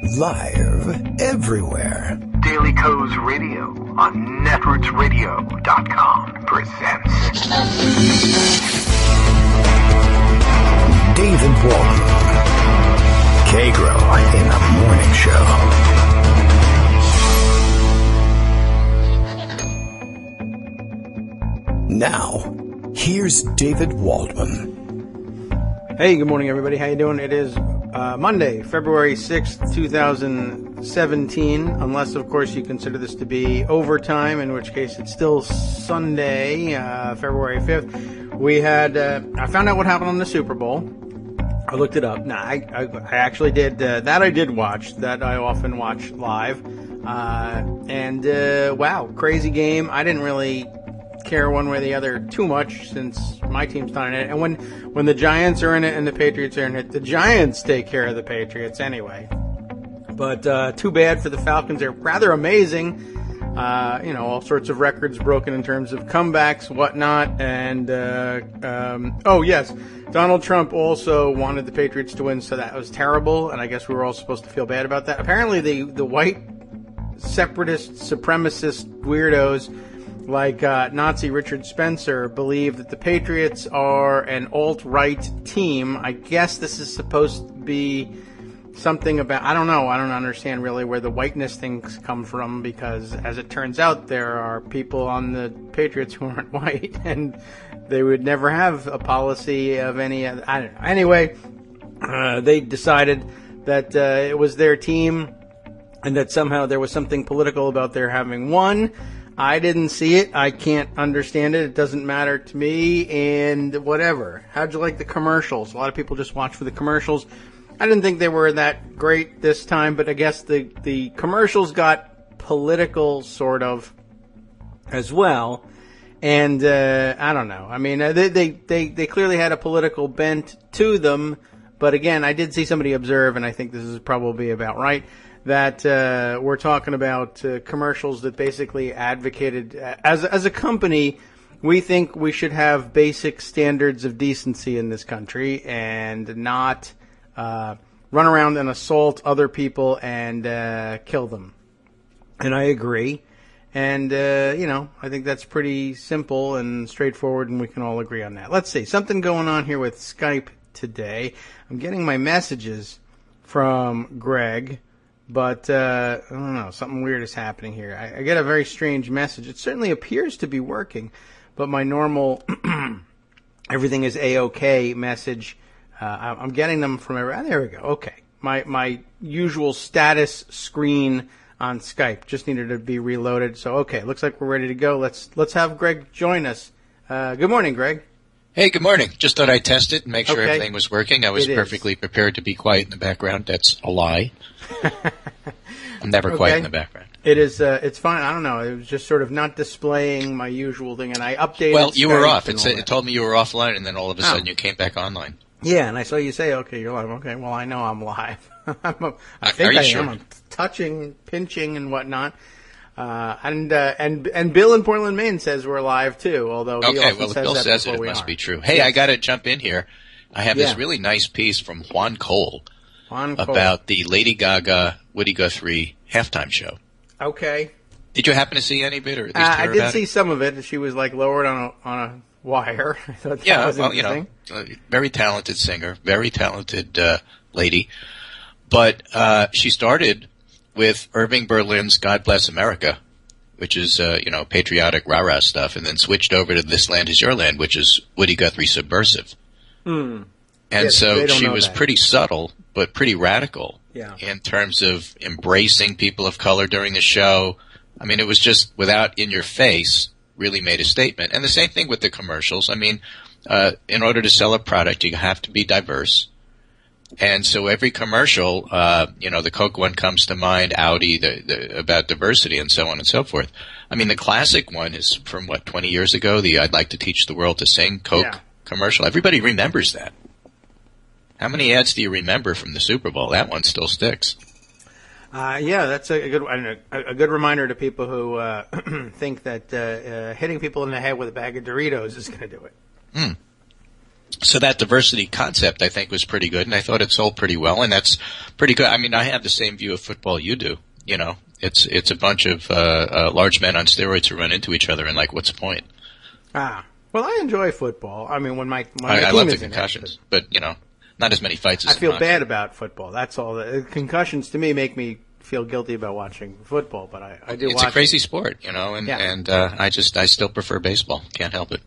Live everywhere. Daily Co's Radio on netrootsradio.com presents David Walton. Kagro in the Morning Show. Now, here's David Waldman. Hey, good morning, everybody. How you doing? It is Monday, February 6th, 2017, unless, of course, you consider this to be overtime, in which case it's still Sunday, February 5th. We had, I found out what happened on the Super Bowl. I looked it up. I actually did, that I did watch, that I often watch live. Wow, crazy game. I didn't really care one way or the other too much since my team's not in it. And when the Giants are in it and the Patriots are in it, the Giants take care of the Patriots anyway. But too bad for the Falcons. They're rather amazing. All sorts of records broken in terms of comebacks, whatnot. And, yes, Donald Trump also wanted the Patriots to win, so that was terrible. And I guess we were all supposed to feel bad about that. Apparently the white separatist, supremacist weirdos like Nazi Richard Spencer believe that the Patriots are an alt-right team. I guess this is supposed to be something about, I don't know, I don't understand really where the whiteness things come from, because as it turns out, there are people on the Patriots who aren't white, and they would never have a policy of any, I don't know. Anyway, they decided that it was their team, and that somehow there was something political about their having won. I didn't see it. I can't understand it. It doesn't matter to me, and whatever. How'd you like the commercials? A lot of people just watch for the commercials. I didn't think they were that great this time, but I guess the commercials got political, sort of, as well. And I don't know. I mean, they clearly had a political bent to them, but again, I did see somebody observe, and I think this is probably about right, that we're talking about commercials that basically advocated, as a company, we think we should have basic standards of decency in this country and not run around and assault other people and kill them. And I agree. And, I think that's pretty simple and straightforward, and we can all agree on that. Let's see. Something going on here with Skype today. I'm getting my messages from Greg. But, I don't know, something weird is happening here. I get a very strange message. It certainly appears to be working, but my normal everything is A-OK message, I'm getting them from there we go. Okay. My usual status screen on Skype just needed to be reloaded. So, okay, looks like we're ready to go. Let's have Greg join us. Good morning, Greg. Hey, good morning. Just thought I'd test it and make sure Okay. everything was working. I was perfectly prepared to be quiet in the background. That's a lie. I'm never quiet in the background. It is. It's fine. I don't know. It was just sort of not displaying my usual thing, and I updated. Well, you were off. It told me you were offline, and then all of a sudden you came back online. Yeah, and I saw you say, "Okay, you're live." Okay, well, I know I'm live. I think Are you I sure? am. I'm touching, pinching, and whatnot. And Bill in Portland, Maine says we're live too. Although he Okay, often well, if says Bill that says it, before it we must are. be true. Hey, Yes. I got to jump in here. I have this really nice piece from Juan Cole about the Lady Gaga Woody Guthrie halftime show. Okay. Did you happen to see any of it, or at least I hear did about see it? some of it. She was like lowered on a wire. I thought that was interesting. Very talented singer, very talented lady. But she started with Irving Berlin's "God Bless America," which is patriotic rah-rah stuff, and then switched over to "This Land Is Your Land," which is Woody Guthrie Subversive. And so she was pretty subtle, but pretty radical in terms of embracing people of color during the show. I mean, it was just without in your face, really made a statement. And the same thing with the commercials. I mean, in order to sell a product, you have to be diverse. And so every commercial, the Coke one comes to mind, Audi, about diversity and so on and so forth. I mean, the classic one is from, 20 years ago, the "I'd like to teach the world to sing" Coke commercial. Everybody remembers that. How many ads do you remember from the Super Bowl? That one still sticks. That's a good reminder to people who think that hitting people in the head with a bag of Doritos is going to do it. So that diversity concept, I think, was pretty good, and I thought it sold pretty well, and that's pretty good. I mean, I have the same view of football you do. You know, it's a bunch of large men on steroids who run into each other, and like, what's the point? Well, I enjoy football. I mean, when my I team love the is in concussions, it, but you know, not as many fights as I feel hockey. bad about football. That's all. The concussions to me make me feel guilty about watching football, but I do. It's watch a crazy it. sport, you know, and Yeah. and I still prefer baseball. Can't help it.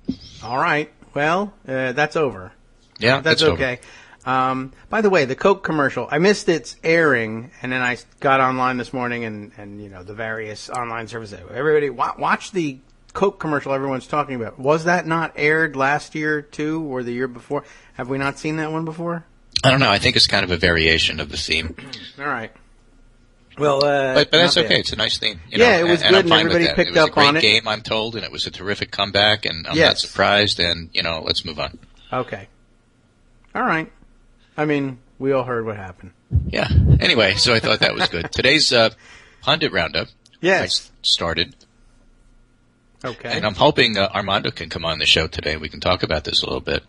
All right. Well, that's over. Yeah, That's it's okay. By the way, the Coke commercial, I missed its airing, and then I got online this morning and you know, the various online services. Everybody, watch the Coke commercial everyone's talking about. Was that not aired last year, too, or the year before? Have we not seen that one before? I don't know. I think it's kind of a variation of the theme. All right. Well, but that's not okay. bad. It's a nice theme. Yeah, it was and good, I'm and fine with everybody that. picked it was up a great on it. game, I'm told, and it was a terrific comeback, and I'm not Yes. surprised, and, you know, let's move on. Okay. All right. I mean, we all heard what happened. Yeah. Anyway, so I thought that was good. Today's pundit roundup Yes. started, Okay. and I'm hoping Armando can come on the show today. We can talk about this a little bit.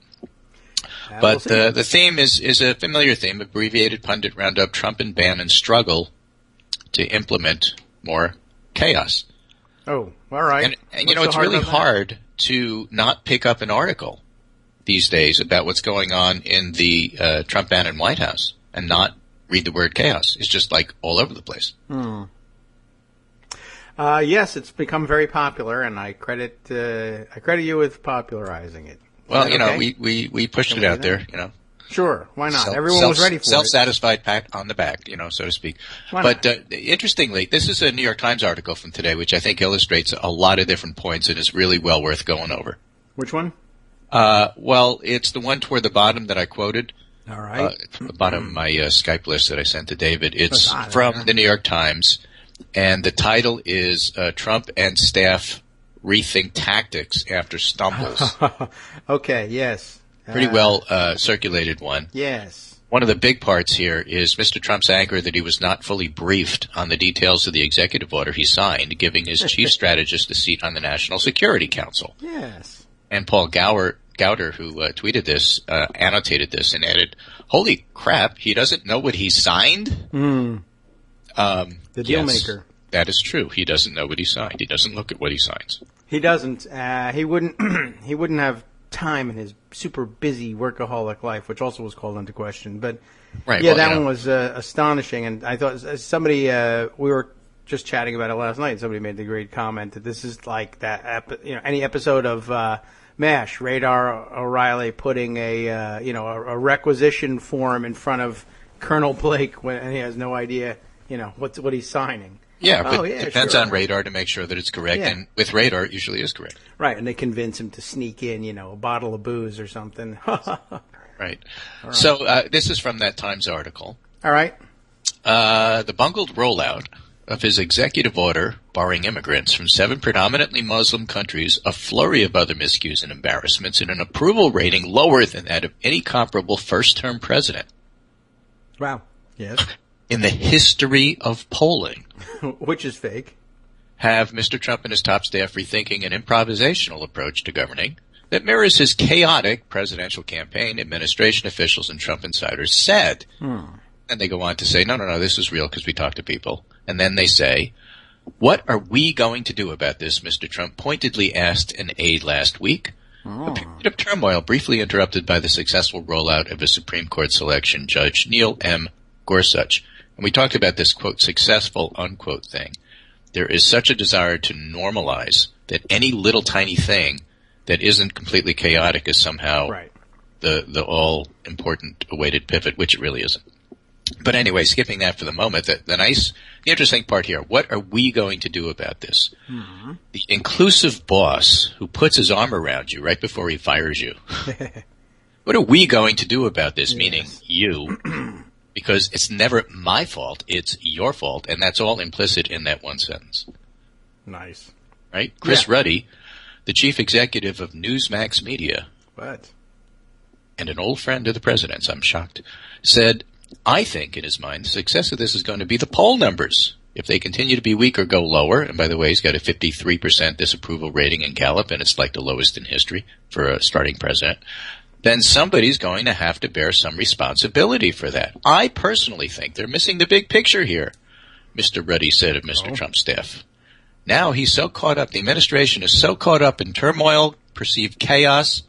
We'll But see. the theme is a familiar theme, abbreviated pundit roundup, Trump and Bannon struggle to implement more chaos. Oh, all right. And you know, What's it's so really about that? hard to not pick up an article these days about what's going on in the Trump-Bannon White House and not read the word chaos. It's just like all over the place. Yes, it's become very popular, and I credit you with popularizing it. Well, Is that you know, okay? we pushed Can it we out do there, that? you know. Sure, why not? Everyone was ready for it. Self-satisfied pat on the back, you know, so to speak. Why But not? interestingly, this is a New York Times article from today, which I think illustrates a lot of different points and is really well worth going over. Which one? Well, it's the one toward the bottom that I quoted. All right. It's the bottom of my Skype list that I sent to David. It's That's odd, from yeah. the New York Times, and the title is Trump and Staff Rethink Tactics After Stumbles. Okay, yes. Pretty well circulated one. Yes. One of the big parts here is Mr. Trump's anger that he was not fully briefed on the details of the executive order he signed, giving his chief strategist a seat on the National Security Council. Yes. And Paul Gowder, who tweeted this, annotated this and added, "Holy crap, he doesn't know what he signed?" The deal Yes, maker. that is true. He doesn't know what he signed. He doesn't look at what he signs. He doesn't. He wouldn't. He wouldn't have time in his super busy workaholic life, which also was called into question. But Right. yeah, well, that you know, one was astonishing. And I thought somebody we were just chatting about it last night. Somebody made the great comment that this is like that. Any episode of MASH, Radar O'Reilly putting a requisition form in front of Colonel Blake and he has no idea what he's signing. Yeah, but Oh, yeah, it depends sure. on Radar to make sure that it's correct. Yeah. And with Radar, it usually is correct. Right, and they convince him to sneak in, a bottle of booze or something. Right. So this is from that Times article. All right. The bungled rollout of his executive order barring immigrants from 7 predominantly Muslim countries, a flurry of other miscues and embarrassments, and an approval rating lower than that of any comparable first-term president Wow. Yes. in the history of polling, Which is fake. have Mr. Trump and his top staff rethinking an improvisational approach to governing that mirrors his chaotic presidential campaign, administration officials, and Trump insiders said. And they go on to say, no, this is real because we talked to people. And then they say, what are we going to do about this? Mr. Trump pointedly asked an aide last week. A period of turmoil briefly interrupted by the successful rollout of a Supreme Court selection, Judge Neil M. Gorsuch. And we talked about this, quote, successful, unquote thing. There is such a desire to normalize that any little tiny thing that isn't completely chaotic is somehow Right. the all-important awaited pivot, which it really isn't. But anyway, skipping that for the moment, the interesting part here, what are we going to do about this? The inclusive boss who puts his arm around you right before he fires you. What are we going to do about this? Yes. Meaning you. Because it's never my fault, it's your fault, and that's all implicit in that one sentence. Nice. Right? Chris Yeah. Ruddy, the chief executive of Newsmax Media, What? and an old friend of the president's, I'm shocked, said, I think in his mind the success of this is going to be the poll numbers. If they continue to be weak or go lower, and by the way, he's got a 53% disapproval rating in Gallup, and it's like the lowest in history for a starting president, then somebody's going to have to bear some responsibility for that. I personally think they're missing the big picture here, Mr. Ruddy said of Mr. Trump's staff. Now he's so caught up, the administration is so caught up in turmoil, perceived chaos,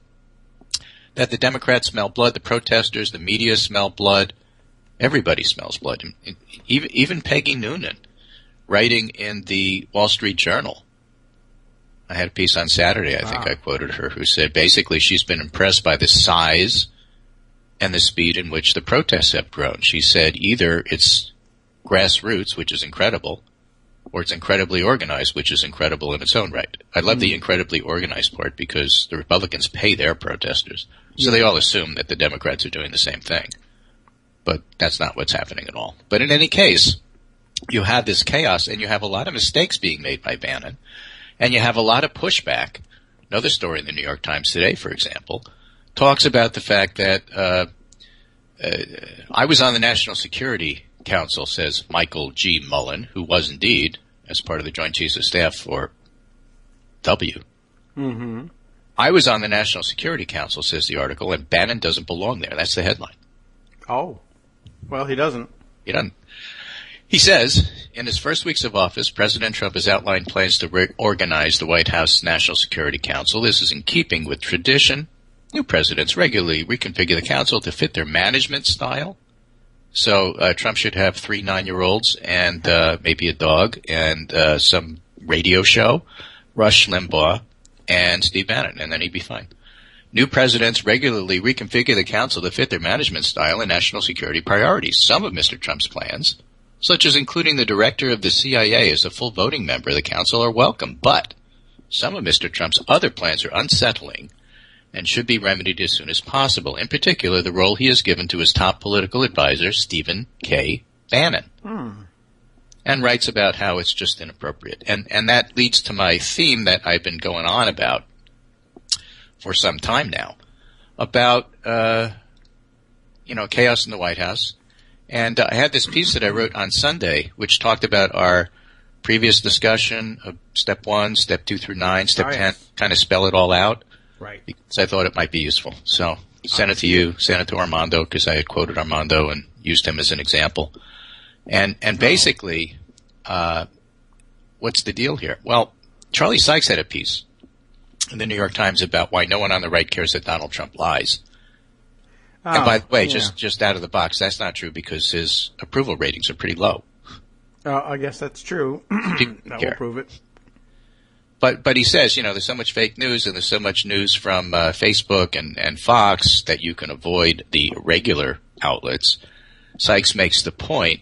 that the Democrats smell blood, the protesters, the media smell blood. Everybody smells blood. Even Peggy Noonan, writing in the Wall Street Journal. I had a piece on Saturday, I think I quoted her, who said basically she's been impressed by the size and the speed in which the protests have grown. She said either it's grassroots, which is incredible, or it's incredibly organized, which is incredible in its own right. I love the incredibly organized part because the Republicans pay their protesters. So they all assume that the Democrats are doing the same thing. But that's not what's happening at all. But in any case, you have this chaos and you have a lot of mistakes being made by Bannon. And you have a lot of pushback. Another story in the New York Times today, for example, talks about the fact that I was on the National Security Council, says Michael G. Mullen, who was indeed, as part of the Joint Chiefs of Staff for W. Mm-hmm. I was on the National Security Council, says the article, and Bannon doesn't belong there. That's the headline. Oh. Well, he doesn't. He doesn't. He says, in his first weeks of office, President Trump has outlined plans to reorganize the White House National Security Council. This is in keeping with tradition. New presidents regularly reconfigure the council to fit their management style. So Trump should have 3 9-year-olds and maybe a dog and some radio show, Rush Limbaugh, and Steve Bannon, and then he'd be fine. New presidents regularly reconfigure the council to fit their management style and national security priorities. Some of Mr. Trump's plans, such as including the director of the CIA as a full voting member of the council, are welcome. But some of Mr. Trump's other plans are unsettling and should be remedied as soon as possible. In particular, the role he has given to his top political advisor, Stephen K. Bannon. And writes about how it's just inappropriate. And that leads to my theme that I've been going on about for some time now, about, chaos in the White House. And I had this piece that I wrote on Sunday, which talked about our previous discussion of step 1, step 2 through 9, step 10, kind of spell it all out. Right. Because I thought it might be useful. So sent it to you, sent it to Armando, because I had quoted Armando and used him as an example. And basically, what's the deal here? Well, Charlie Sykes had a piece in the New York Times about why no one on the right cares that Donald Trump lies. And by the way, just out of the box, that's not true because his approval ratings are pretty low. I guess that's true. That will prove it. But he says, there's so much fake news and there's so much news from Facebook and Fox that you can avoid the regular outlets. Sykes makes the point.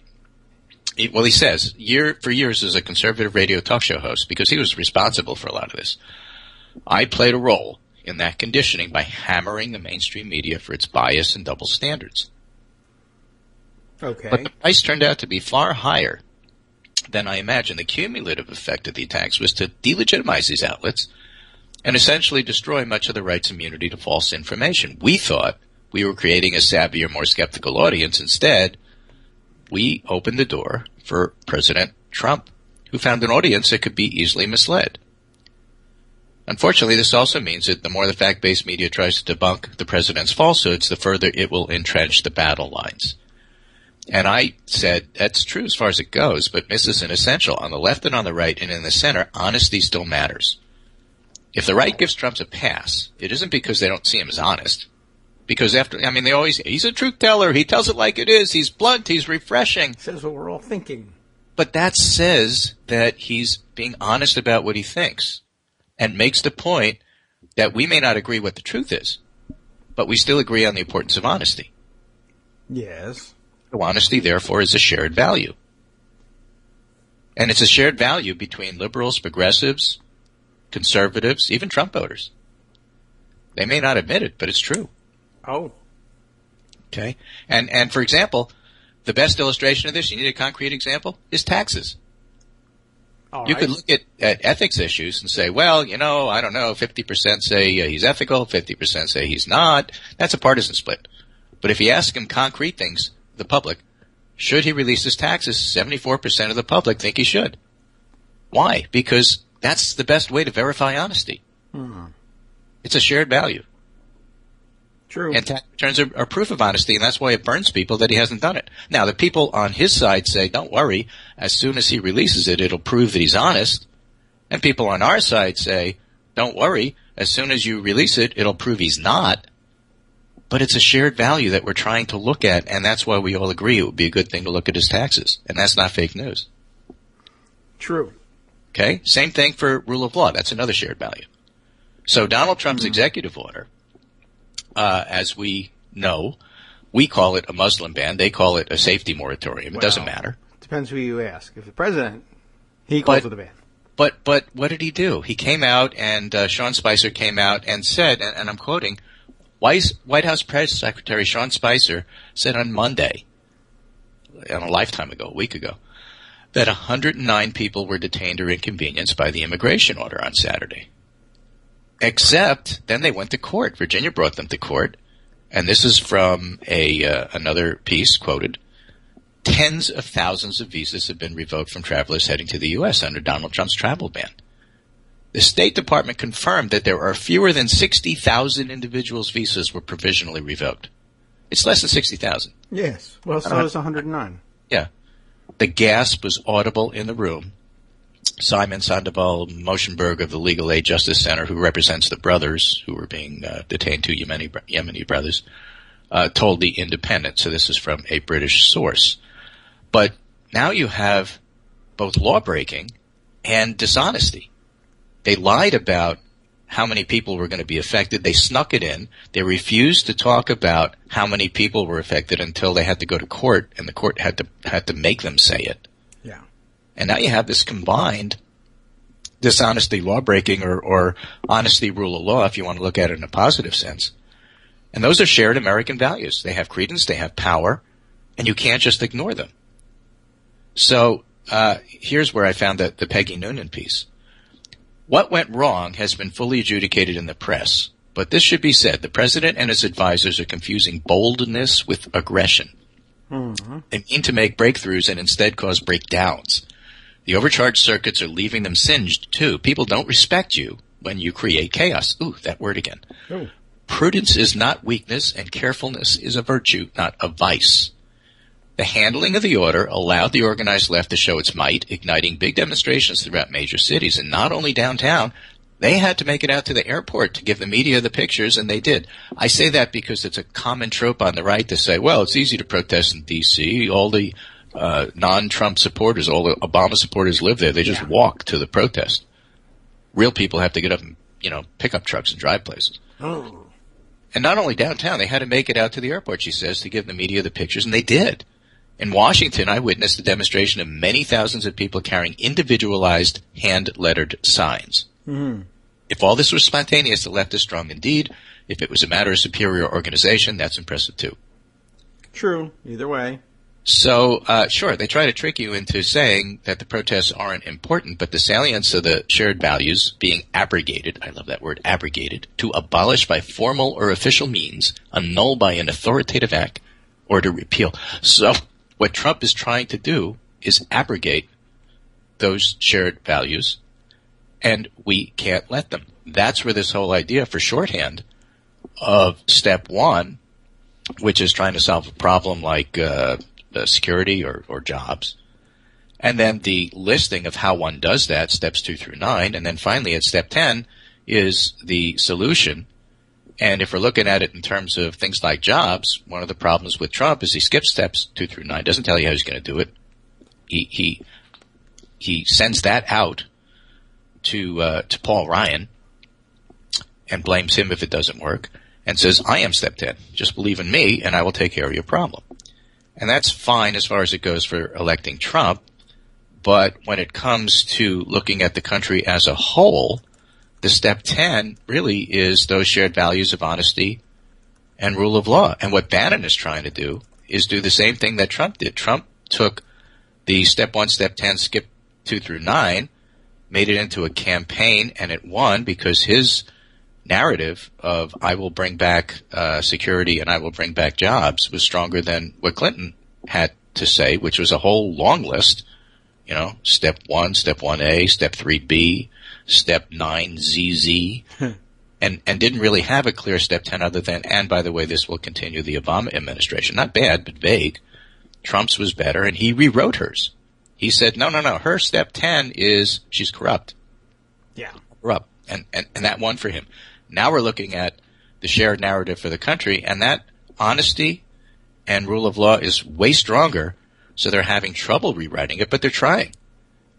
He says, for years as a conservative radio talk show host, because he was responsible for a lot of this, I played a role in that conditioning by hammering the mainstream media for its bias and double standards. Okay. But the price turned out to be far higher than I imagined. The cumulative effect of the attacks was to delegitimize these outlets and essentially destroy much of the right's immunity to false information. We thought we were creating a savvier, more skeptical audience. Instead, we opened the door for President Trump, who found an audience that could be easily misled. Unfortunately, this also means that the more the fact-based media tries to debunk the president's falsehoods, the further it will entrench the battle lines. And I said, that's true as far as it goes, but this isn't essential. On the left and on the right and in the center, honesty still matters. If the right gives Trump a pass, it isn't because they don't see him as honest. Because he's a truth teller. He tells it like it is. He's blunt. He's refreshing. Says what we're all thinking. But that says that he's being honest about what he thinks and makes the point that we may not agree what the truth is, but we still agree on the importance of honesty. Yes. So honesty, therefore, is a shared value. And it's a shared value between liberals, progressives, conservatives, even Trump voters. They may not admit it, but it's true. Oh. Okay. And for example, the best illustration of this, you need a concrete example, is taxes. You could look at ethics issues and say, well, I don't know, 50% say he's ethical, 50% say he's not. That's a partisan split. But if you ask him concrete things, the public, should he release his taxes, 74% of the public think he should. Why? Because that's the best way to verify honesty. It's a shared value. True. And tax returns are proof of honesty, and that's why it burns people that he hasn't done it. Now, the people on his side say, don't worry, as soon as he releases it, it'll prove that he's honest. And people on our side say, don't worry, as soon as you release it, it'll prove he's not. But it's a shared value that we're trying to look at, and that's why we all agree it would be a good thing to look at his taxes. And that's not fake news. True. Okay? Same thing for rule of law. That's another shared value. So Donald Trump's executive order, as we know, we call it a Muslim ban. They call it a safety moratorium. It doesn't matter. Depends who you ask. If the president, he calls it a ban. But what did he do? He came out, and Sean Spicer came out and said, and I'm quoting, White House Press Secretary Sean Spicer said on Monday, a lifetime ago, a week ago, that 109 people were detained or inconvenienced by the immigration order on Saturday. Except, then they went to court. Virginia brought them to court, and this is from another piece, quoted, tens of thousands of visas have been revoked from travelers heading to the U.S. under Donald Trump's travel ban. The State Department confirmed that there are fewer than 60,000 individuals' visas were provisionally revoked. It's less than 60,000. Yes. Well, so is 109. Yeah. The gasp was audible in the room. Simon Sandoval Moshenberg of the Legal Aid Justice Center, who represents the brothers who were being detained, two Yemeni brothers, told The Independent. So this is from a British source. But now you have both law-breaking and dishonesty. They lied about how many people were going to be affected. They snuck it in. They refused to talk about how many people were affected until they had to go to court, and the court had to make them say it. Yeah. And now you have this combined dishonesty, law-breaking, or honesty, rule of law, if you want to look at it in a positive sense. And those are shared American values. They have credence, they have power, and you can't just ignore them. So here's where I found the Peggy Noonan piece. What went wrong has been fully adjudicated in the press, but this should be said. The president and his advisors are confusing boldness with aggression. Mm-hmm. They mean to make breakthroughs and instead cause breakdowns. The overcharged circuits are leaving them singed, too. People don't respect you when you create chaos. Ooh, that word again. Ooh. Prudence is not weakness, and carefulness is a virtue, not a vice. The handling of the order allowed the organized left to show its might, igniting big demonstrations throughout major cities, and not only downtown. They had to make it out to the airport to give the media the pictures, and they did. I say that because it's a common trope on the right to say, well, it's easy to protest in D.C. All the non-Trump supporters, all the Obama supporters live there. They just walk to the protest. Real people have to get up and, pick up trucks and drive places. Oh. And not only downtown, they had to make it out to the airport, she says, to give the media the pictures, and they did. In Washington, I witnessed a demonstration of many thousands of people carrying individualized hand-lettered signs. Mm-hmm. If all this was spontaneous, the left is strong indeed. If it was a matter of superior organization, that's impressive too. True. Either way. So, sure, they try to trick you into saying that the protests aren't important, but the salience of the shared values being abrogated, I love that word, abrogated, to abolish by formal or official means, annul by an authoritative act, or to repeal. So, what Trump is trying to do is abrogate those shared values, and we can't let them. That's where this whole idea for shorthand of step one, which is trying to solve a problem like security or jobs, and then the listing of how one does that, steps 2 through 9, and then finally at step 10 is the solution. And if we're looking at it in terms of things like jobs, one of the problems with Trump is he skips steps 2 through 9, doesn't tell you how he's going to do it. He sends that out to Paul Ryan and blames him if it doesn't work and says, I am step 10. Just believe in me and I will take care of your problem. And that's fine as far as it goes for electing Trump. But when it comes to looking at the country as a whole, the step 10 really is those shared values of honesty and rule of law. And what Bannon is trying to do is do the same thing that Trump did. Trump took the step 1, step 10, skip 2 through 9, made it into a campaign, and it won because his narrative of I will bring back security and I will bring back jobs was stronger than what Clinton had to say, which was a whole long list. Step 1, step 1A, step 3B, step 9 ZZ. and didn't really have a clear step 10 other than, and by the way, this will continue the Obama administration. Not bad, but vague. Trump's was better, and he rewrote hers. He said, no, her step 10 is she's corrupt. Yeah. Corrupt. And that won for him. Now we're looking at the shared narrative for the country, and that honesty and rule of law is way stronger, so they're having trouble rewriting it, but they're trying.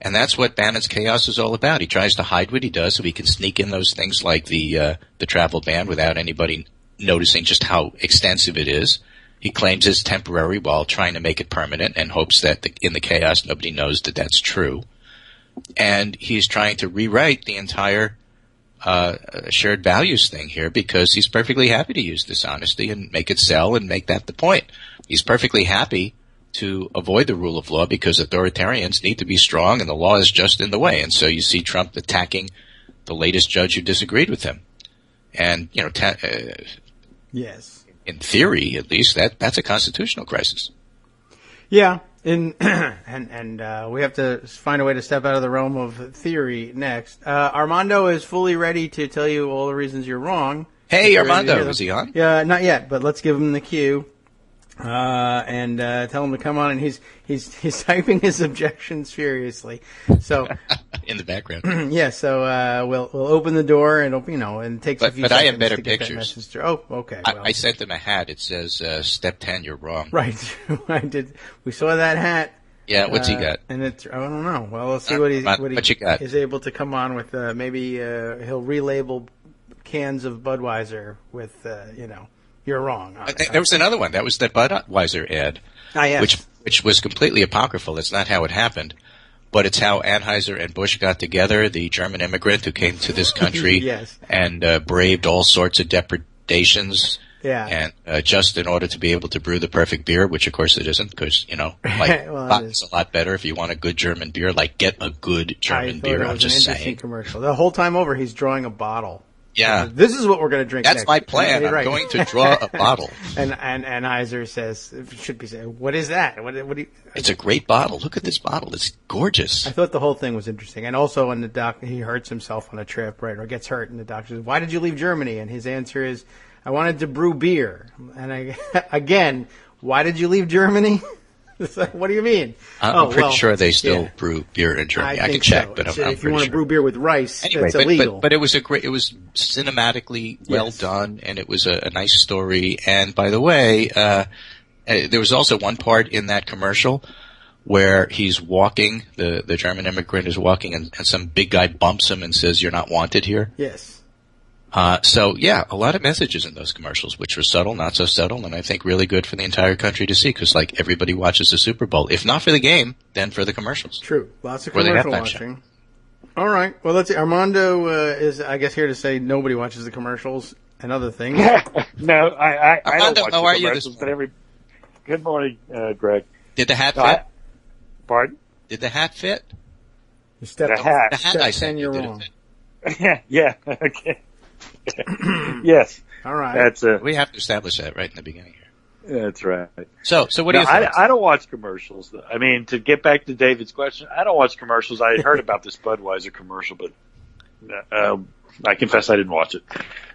And that's what Bannon's chaos is all about. He tries to hide what he does so he can sneak in those things like the travel ban without anybody noticing just how extensive it is. He claims it's temporary while trying to make it permanent and hopes that in the chaos nobody knows that that's true. And he's trying to rewrite the entire shared values thing here because he's perfectly happy to use dishonesty and make it sell and make that the point. He's perfectly happy to avoid the rule of law because authoritarians need to be strong and the law is just in the way. And so you see Trump attacking the latest judge who disagreed with him. And, yes. In theory, at least, that's a constitutional crisis. Yeah, and we have to find a way to step out of the realm of theory next. Armando is fully ready to tell you all the reasons you're wrong. Hey, Armando, is he on? Yeah, not yet, but let's give him the cue. And tell him to come on, and he's typing his objections furiously. So in the background, yeah. So we'll open the door and and it takes a few seconds. But I have better to get pictures. Oh, okay. Well. I sent them a hat. It says "Step 10, you're wrong." Right. I did. We saw that hat. Yeah. What's he got? And I don't know. Well, let's see what he is able to come on with. Maybe he'll relabel cans of Budweiser with You're wrong. There was another one. That was the Budweiser ad, yes. which was completely apocryphal. That's not how it happened, but it's how Anheuser and Busch got together, the German immigrant who came to this country yes. and braved all sorts of depredations. Yeah. And just in order to be able to brew the perfect beer, which of course it isn't, because it's a lot better if you want a good German beer. Like, get a good German beer. I'm just saying. Commercial. The whole time over, he's drawing a bottle. Yeah. This is what we're going to drink That's next. my plan. Right. I'm going to draw a bottle. And Iser says, should be saying, what is that? What do you... It's a great bottle. Look at this bottle. It's gorgeous. I thought the whole thing was interesting. And also when he hurts himself on a trip, right, or gets hurt, and the doctor says, why did you leave Germany? And his answer is, I wanted to brew beer. And again, why did you leave Germany? What do you mean? I'm pretty sure they still brew beer in Germany. I can check, but I'm if you want to brew beer with rice, anyway, it's illegal. But it was it was cinematically well done, and it was a nice story. And by the way, there was also one part in that commercial where he's walking, the German immigrant is walking, and some big guy bumps him and says, "You're not wanted here." Yes. So yeah, a lot of messages in those commercials, which were subtle, not so subtle, and I think really good for the entire country to see, because like everybody watches the Super Bowl, if not for the game, then for the commercials. True, lots of commercial watching. All right, well, let's see. Armando is, I guess, here to say nobody watches the commercials and other things. No, I Armando, don't watch how are the you commercials, but Good morning, Greg. Did the hat fit? Pardon? Did the hat fit? The hat. The hat I sent you, you're did wrong. it fit? Yeah, okay. Yes. All right. We have to establish that right in the beginning here. That's right. So what do you think? I don't watch commercials. I mean, to get back to David's question, I don't watch commercials. I heard about this Budweiser commercial, but I confess I didn't watch it.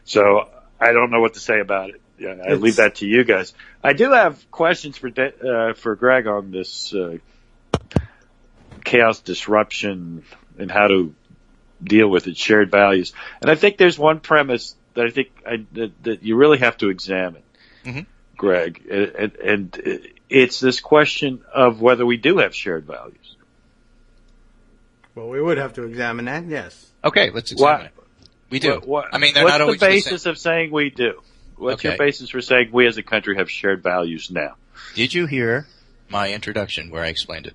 So I don't know what to say about it. Yeah, I leave that to you guys. I do have questions for Greg on this chaos disruption and how to deal with its shared values. And I think there's one premise that I think that you really have to examine, Greg, and it's this question of whether we do have shared values. Well, we would have to examine that, yes. Okay, let's examine it. We do. I mean, they're not always the basis of saying we do? What's Okay. your basis for saying we as a country have shared values now? Did you hear my introduction where I explained it?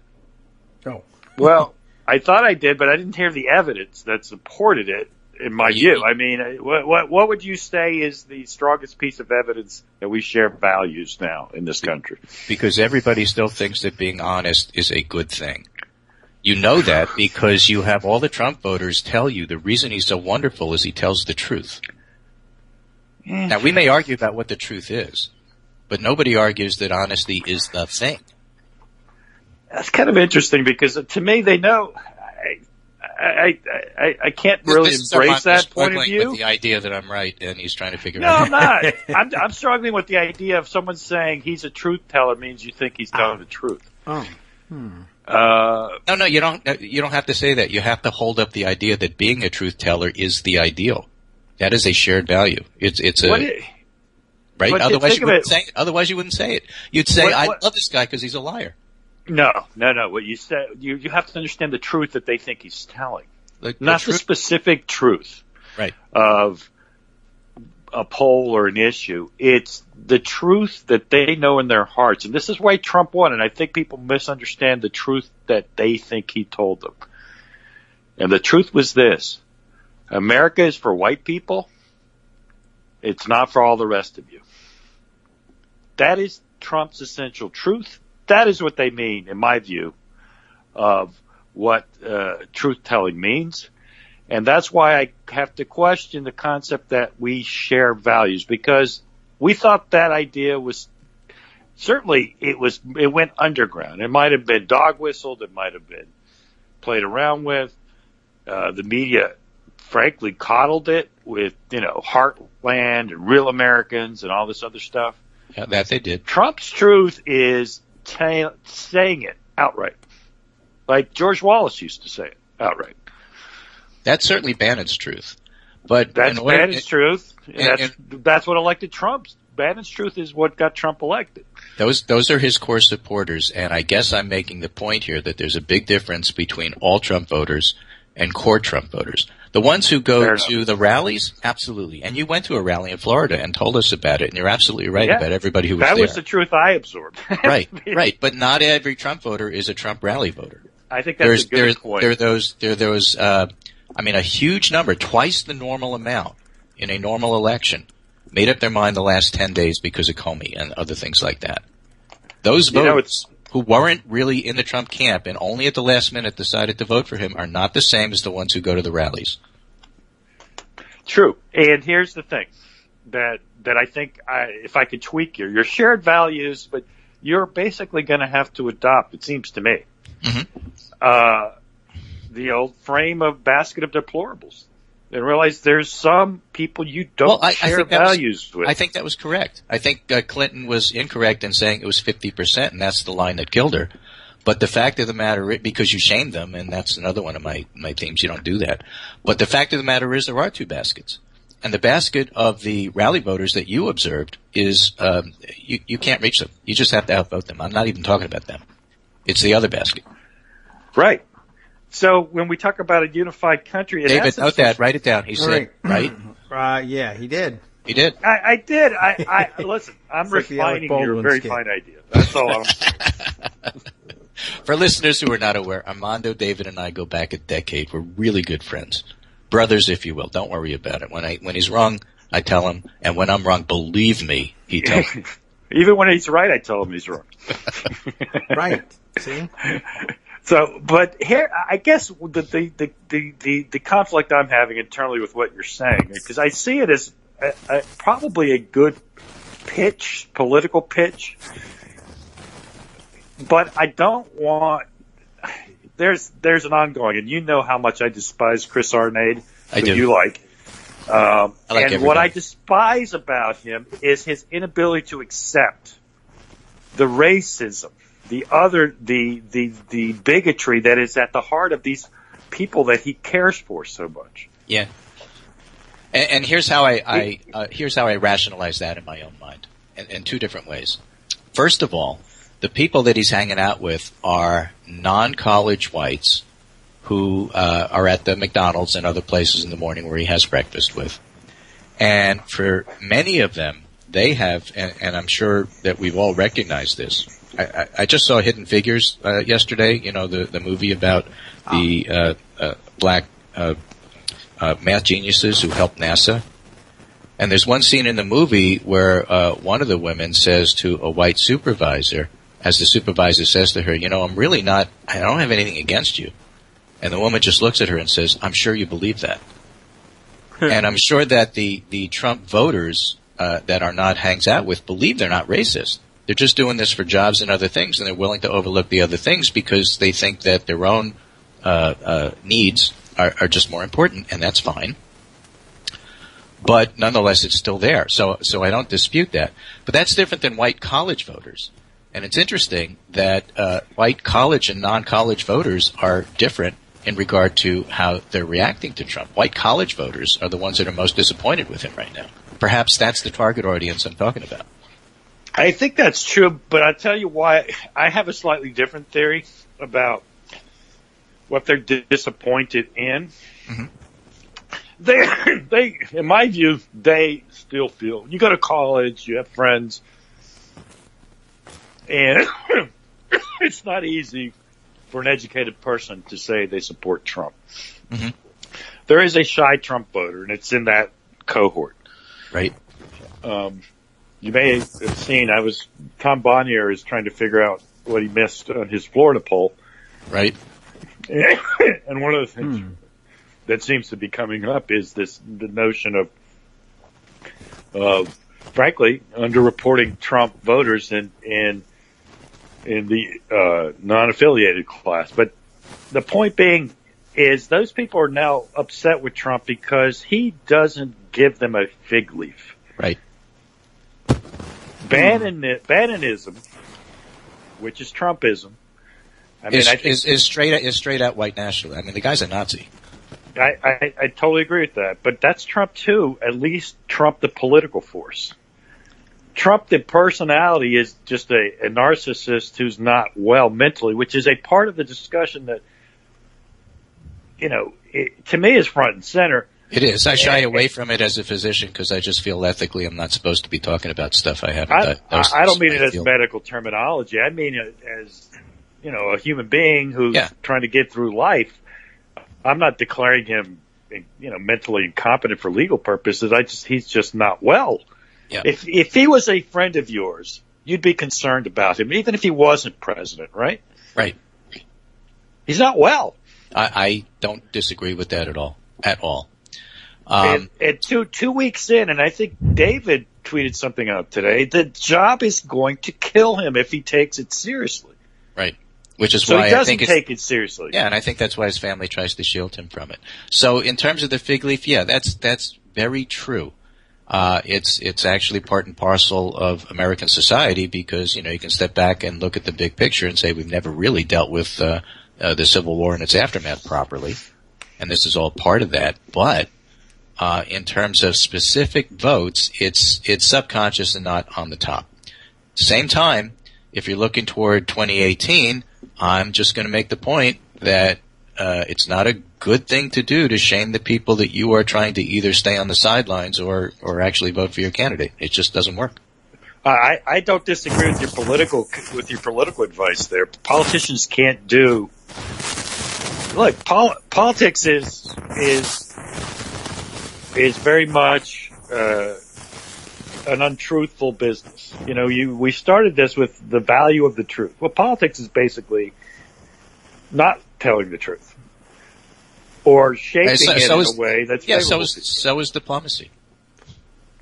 Oh. Well, I thought I did, but I didn't hear the evidence that supported it. In my view, I mean, what would you say is the strongest piece of evidence that we share values now in this country? Because everybody still thinks that being honest is a good thing. You know that because you have all the Trump voters tell you the reason he's so wonderful is he tells the truth. Now, we may argue about what the truth is, but nobody argues that honesty is the thing. That's kind of interesting because to me, they know. I can't really This is embrace Armando that point of struggling view. with the idea that I'm right, and he's trying to figure No, out. I'm not. I'm struggling with the idea of someone saying he's a truth teller means you think he's telling the truth. Oh. No, you don't have to say that. You have to hold up the idea that being a truth teller is the ideal. That is a shared value. It's a right. but Otherwise think you of wouldn't it- say it. Otherwise you wouldn't say it. You'd say, What- "I what- love this guy because he's a liar." No. What you said, you have to understand the truth that they think he's telling, The not the truth- specific truth Right. of a poll or an issue. It's the truth that they know in their hearts, and this is why Trump won. And I think people misunderstand the truth that they think he told them. And the truth was this: America is for white people. It's not for all the rest of you. That is Trump's essential truth. That is what they mean, in my view, of what truth-telling means. And that's why I have to question the concept that we share values, because we thought that idea was certainly it went underground. It might have been dog whistled. It might have been played around with. The media, frankly, coddled it with, Heartland and Real Americans and all this other stuff. Yeah, that they did. Trump's truth is saying it outright, like George Wallace used to say it outright. That's certainly Bannon's truth. But That's Bannon's truth. and- That's what elected Trump. Bannon's truth is what got Trump elected. Those are his core supporters, and I guess I'm making the point here that there's a big difference between all Trump voters and core Trump voters. The ones who go Fair to enough. the rallies, absolutely. And you went to a rally in Florida and told us about it, and you're absolutely right Yeah. about everybody who was That there. was the truth I absorbed. Right. But not every Trump voter is a Trump rally voter. I think that's a good point. There are those, a huge number, twice the normal amount in a normal election, made up their mind the last 10 days because of Comey and other things like that. Those voters who weren't really in the Trump camp and only at the last minute decided to vote for him are not the same as the ones who go to the rallies. True. And here's the thing that I think if I could tweak your shared values, but you're basically going to have to adopt, it seems to me, the old frame of basket of deplorables. And realize there's some people you don't share values with. I think that was correct. I think Clinton was incorrect in saying it was 50%, and that's the line that killed her. But the fact of the matter, because you shamed them, and that's another one of my themes, you don't do that. But the fact of the matter is there are two baskets. And the basket of the rally voters that you observed is you can't reach them. You just have to outvote them. I'm not even talking about them. It's the other basket. Right. So when we talk about a unified country, in David, essence, note that. Write it down. He said, right? Yeah, he did. He did. I did. I listen. I'm It's like the Alec refining your Baldwin very skit. fine idea. That's all I'm saying. For listeners who are not aware, Armando, David, and I go back a decade. We're really good friends. Brothers, if you will. Don't worry about it. When he's wrong, I tell him. And when I'm wrong, believe me, he tells me. Even when he's right, I tell him he's wrong. Right. See? So, but here, I guess the conflict I'm having internally with what you're saying, because I see it as probably a good pitch, political pitch, but I don't want. There's an ongoing, and you know how much I despise Chris Arnade, I who do. you like. I like And what everybody. I despise about him is his inability to accept the racism, the bigotry that is at the heart of these people that he cares for so much. Yeah. And here's how I rationalize that in my own mind, in two different ways. First of all, the people that he's hanging out with are non-college whites who are at the McDonald's and other places in the morning where he has breakfast with. And for many of them, they have, and I'm sure that we've all recognized this. I just saw Hidden Figures yesterday, the movie about the black math geniuses who helped NASA. And there's one scene in the movie where one of the women says to a white supervisor, as the supervisor says to her, I don't have anything against you. And the woman just looks at her and says, I'm sure you believe that. And I'm sure that the Trump voters that Arnott hangs out with believe they're not racist. They're just doing this for jobs and other things, and they're willing to overlook the other things because they think that their own needs are just more important, and that's fine. But nonetheless, it's still there. So I don't dispute that. But that's different than white college voters. And it's interesting that white college and non-college voters are different in regard to how they're reacting to Trump. White college voters are the ones that are most disappointed with him right now. Perhaps that's the target audience I'm talking about. I think that's true, but I'll tell you why. I have a slightly different theory about what they're disappointed in. Mm-hmm. They, in my view, they still feel you go to college, you have friends, and it's not easy for an educated person to say they support Trump. Mm-hmm. There is a shy Trump voter, and it's in that cohort. Right. You may have seen, Tom Bonnier is trying to figure out what he missed on his Florida poll. Right. And one of the things that seems to be coming up is the notion of frankly, underreporting Trump voters in the non-affiliated class. But the point being is those people are now upset with Trump because he doesn't give them a fig leaf. Right. Bannonism, which is Trumpism, I mean, is straight out white national. I mean, the guy's a Nazi. I totally agree with that, but that's Trump too. At least Trump, the political force. Trump, the personality, is just a narcissist who's not well mentally, which is a part of the discussion that, to me is front and center. It is. I shy away from it as a physician because I just feel ethically I'm not supposed to be talking about stuff I haven't done. I don't mean it as medical terminology. I mean it as, a human being who's trying to get through life. I'm not declaring him, mentally incompetent for legal purposes. He's just not well. Yeah. If he was a friend of yours, you'd be concerned about him, even if he wasn't president, right? Right. He's not well. I don't disagree with that at all. At all. And 2 weeks in, and I think David tweeted something out today, the job is going to kill him if he takes it seriously. Right. Which is so why he doesn't I think take it seriously. Yeah, and I think that's why his family tries to shield him from it. So in terms of the fig leaf, that's very true. It's actually part and parcel of American society because, you can step back and look at the big picture and say we've never really dealt with the Civil War and its aftermath properly. And this is all part of that. But in terms of specific votes, it's subconscious and not on the top. Same time, if you're looking toward 2018, I'm just going to make the point that it's not a good thing to do to shame the people that you are trying to either stay on the sidelines or actually vote for your candidate. It just doesn't work. I don't disagree with your political advice there. Politicians can't do. Look, politics is very much an untruthful business. We started this with the value of the truth. Well, politics is basically not telling the truth or shaping it in a way that's favorable. So is diplomacy.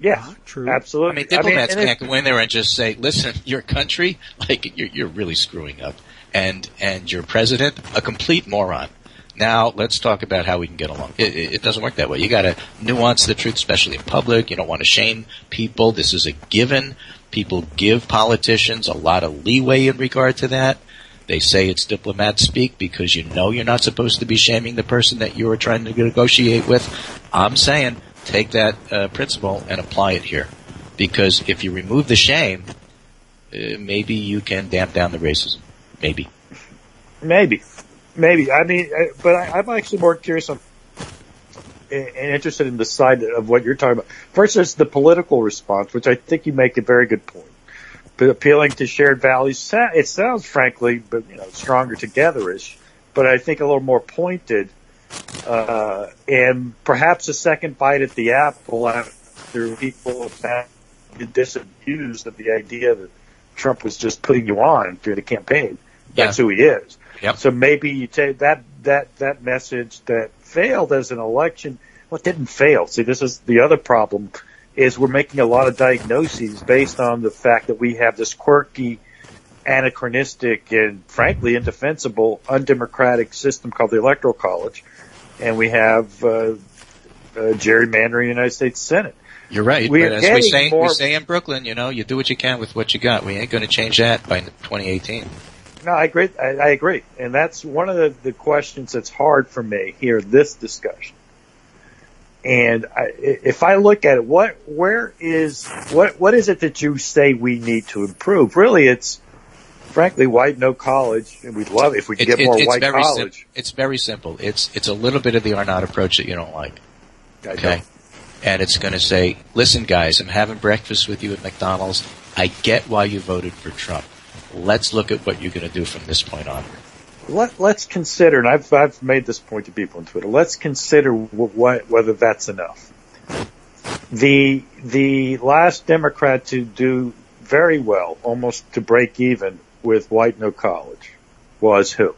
Yeah, true. Absolutely. I mean, diplomats can't go in there and just say, "Listen, your country, you're really screwing up, and your president, a complete moron." Now, let's talk about how we can get along. It doesn't work that way. You got to nuance the truth, especially in public. You don't want to shame people. This is a given. People give politicians a lot of leeway in regard to that. They say it's diplomat speak because you're not supposed to be shaming the person that you are trying to negotiate with. I'm saying take that principle and apply it here. Because if you remove the shame, maybe you can damp down the racism. Maybe. I mean, but I'm actually more curious and interested in the side of what you're talking about. First, there's the political response, which I think you make a very good point. But appealing to shared values, it sounds, frankly, but stronger together-ish, but I think a little more pointed, and perhaps a second bite at the apple after people have been disabused of the idea that Trump was just putting you on through the campaign. That's who he is. Yep. So maybe you take that message that failed as an election. Well, it didn't fail. See, this is the other problem, is we're making a lot of diagnoses based on the fact that we have this quirky anachronistic and frankly indefensible, undemocratic system called the Electoral College, and we have gerrymandering in the United States Senate. You're right, We're but as we getting say in Brooklyn, you do what you can with what you got. We ain't going to change that by 2018. No, I agree. I agree, and that's one of the questions that's hard for me here in this discussion. And if I look at it, what is it that you say we need to improve? Really, it's frankly white no college, and we'd love it if we could get more white college. It's very simple. It's a little bit of the Arnott approach that you don't like. Okay. And it's going to say, listen, guys, I'm having breakfast with you at McDonald's. I get why you voted for Trump. Let's look at what you're going to do from this point on. Let's consider, and I've made this point to people on Twitter. Let's consider whether that's enough. The last Democrat to do very well, almost to break even with white no college, was who?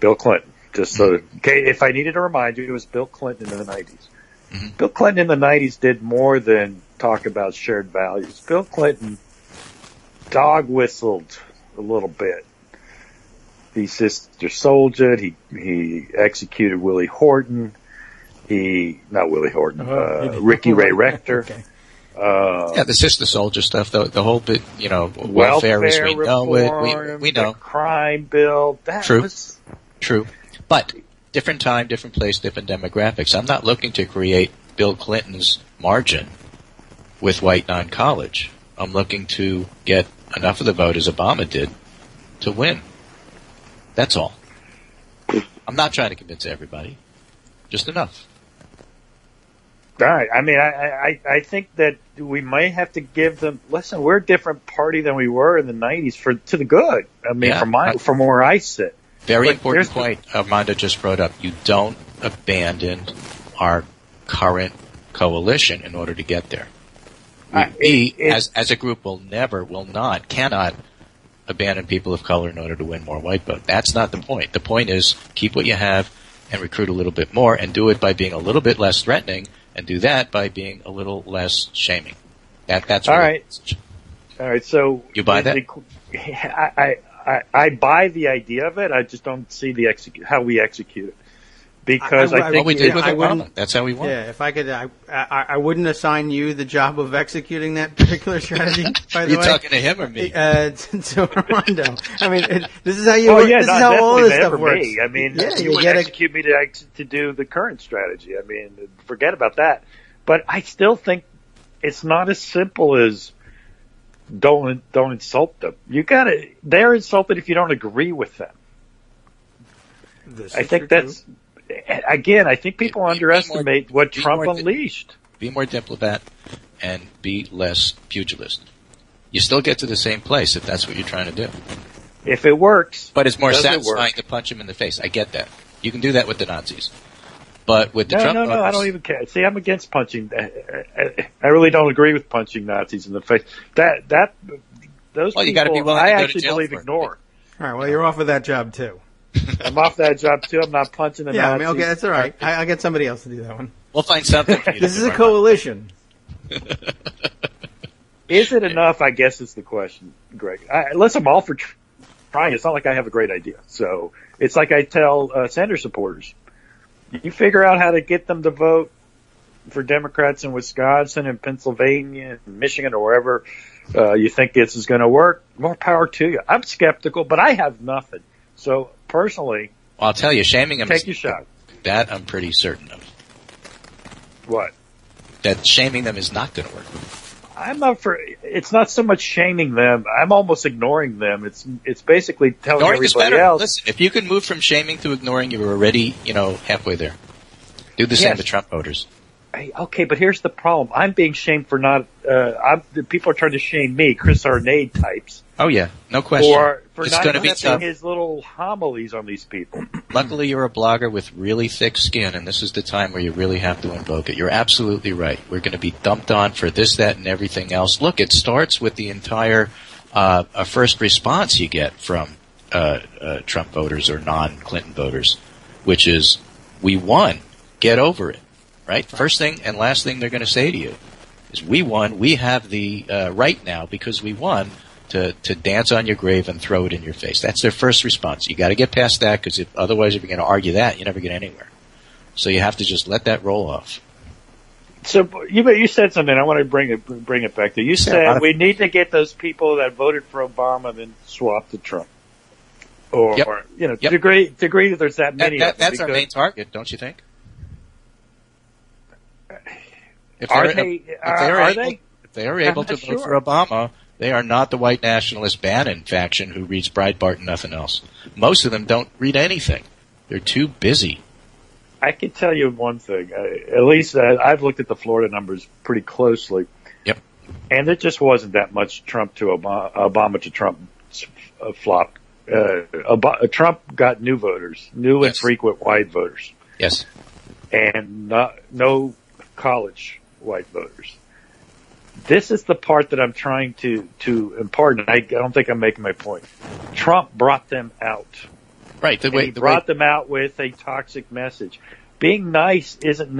Bill Clinton. Just so, okay, if I needed to remind you, it was Bill Clinton in the 90s. Mm-hmm. Bill Clinton in the 90s did more than talk about shared values. Bill Clinton dog whistled a little bit. He Sister Soldiered. He executed Willie Horton. Ricky Ray Rector. Okay. The Sister Soldier stuff, the whole bit, welfare as we know it. We know. The crime bill. True. True. But different time, different place, different demographics. I'm not looking to create Bill Clinton's margin with white non-college. I'm looking to get enough of the vote, as Obama did, to win. That's all. I'm not trying to convince everybody. Just enough. All right. I mean, I think that we may have to give them. Listen, we're a different party than we were in the '90s to the good. I mean, from where I sit. Very important point Armando just brought up. You don't abandon our current coalition in order to get there. As a group, cannot abandon people of color in order to win more white vote. That's not the point. The point is keep what you have and recruit a little bit more, and do it by being a little bit less threatening, and do that by being a little less shaming. That's all right. All right. So you buy that? I buy the idea of it. I just don't see how we execute it. Because I think we did with Obama. That's how we won. Yeah, if I could, I wouldn't assign you the job of executing that particular strategy. By the way, you talking to him or me? To Armando. I mean, this is how you. This is how all this stuff works. Me. I mean, you would execute me to do the current strategy. I mean, forget about that. But I still think it's not as simple as don't insult them. They're insulted if you don't agree with them. I think that's. Again, I think people underestimate what Trump unleashed. Be more diplomat and be less pugilist. You still get to the same place if that's what you're trying to do. If it works. But it's more satisfying to punch him in the face. I get that. You can do that with the Nazis. But with the Trump voters, I don't even care. See, I'm against punching. I really don't agree with punching Nazis in the face. Those people, you gotta be willing to go to jail believe for ignore. All right, well, you're off of that job, too. I'm off that job, too. I'm not punching the Nazis. I mean, okay, that's all right. I'll get somebody else to do that one. We'll find something for you. This is a coalition. Is it enough, I guess is the question, Greg. Listen, I'm all for trying. It's not like I have a great idea. So it's like I tell Sanders supporters. You figure out how to get them to vote for Democrats in Wisconsin and Pennsylvania and Michigan or wherever you think this is going to work. More power to you. I'm skeptical, but I have nothing. So personally, I'll tell you, shaming them. Take your shot. That I'm pretty certain of. What? That shaming them is not going to work. I'm not for. It's not so much shaming them. I'm almost ignoring them. It's basically telling ignoring everybody else. Listen, if you can move from shaming to ignoring, you're already halfway there. Do the same to Trump voters. Okay, but here's the problem. I'm being shamed for not. People are trying to shame me, Chris Arnade types. Oh yeah, no question. For it's not going to be tough. His little homilies on these people. Luckily, you're a blogger with really thick skin, and this is the time where you really have to invoke it. You're absolutely right. We're going to be dumped on for this, that, and everything else. Look, it starts with the entire first response you get from Trump voters or non-Clinton voters, which is, we won. Get over it. Right? First thing and last thing they're going to say to you is, we won. We have the right now because we won to dance on your grave and throw it in your face. That's their first response. You got to get past that, because otherwise, if you're going to argue that, you never get anywhere. So you have to just let that roll off. So you said something. I want to bring it back to you. Said we need to get those people that voted for Obama then swap to Trump, or to degree that there's that many. That's our main target, don't you think? If they are able to vote for Obama, they are not the white nationalist Bannon faction who reads Breitbart and nothing else. Most of them don't read anything. They're too busy. I can tell you one thing. At least I've looked at the Florida numbers pretty closely. Yep. And it just wasn't that much Trump to Obama to Trump flop. Trump got new voters, new and frequent white voters. Yes. And no college white voters. This is the part that I'm trying to impart, and I don't think I'm making my point. Trump brought them out. Right. He brought them out with a toxic message. Being nice isn't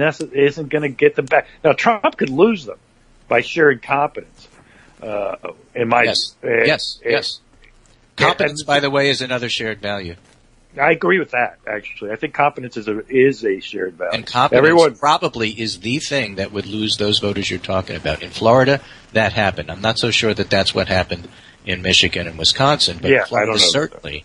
going to get them back. Now, Trump could lose them by sheer incompetence. Yes. Competence, by the way, is another shared value. I agree with that, actually. I think competence is a shared value. And competence probably is the thing that would lose those voters you're talking about. In Florida, that happened. I'm not so sure that that's what happened in Michigan and Wisconsin, but Florida certainly.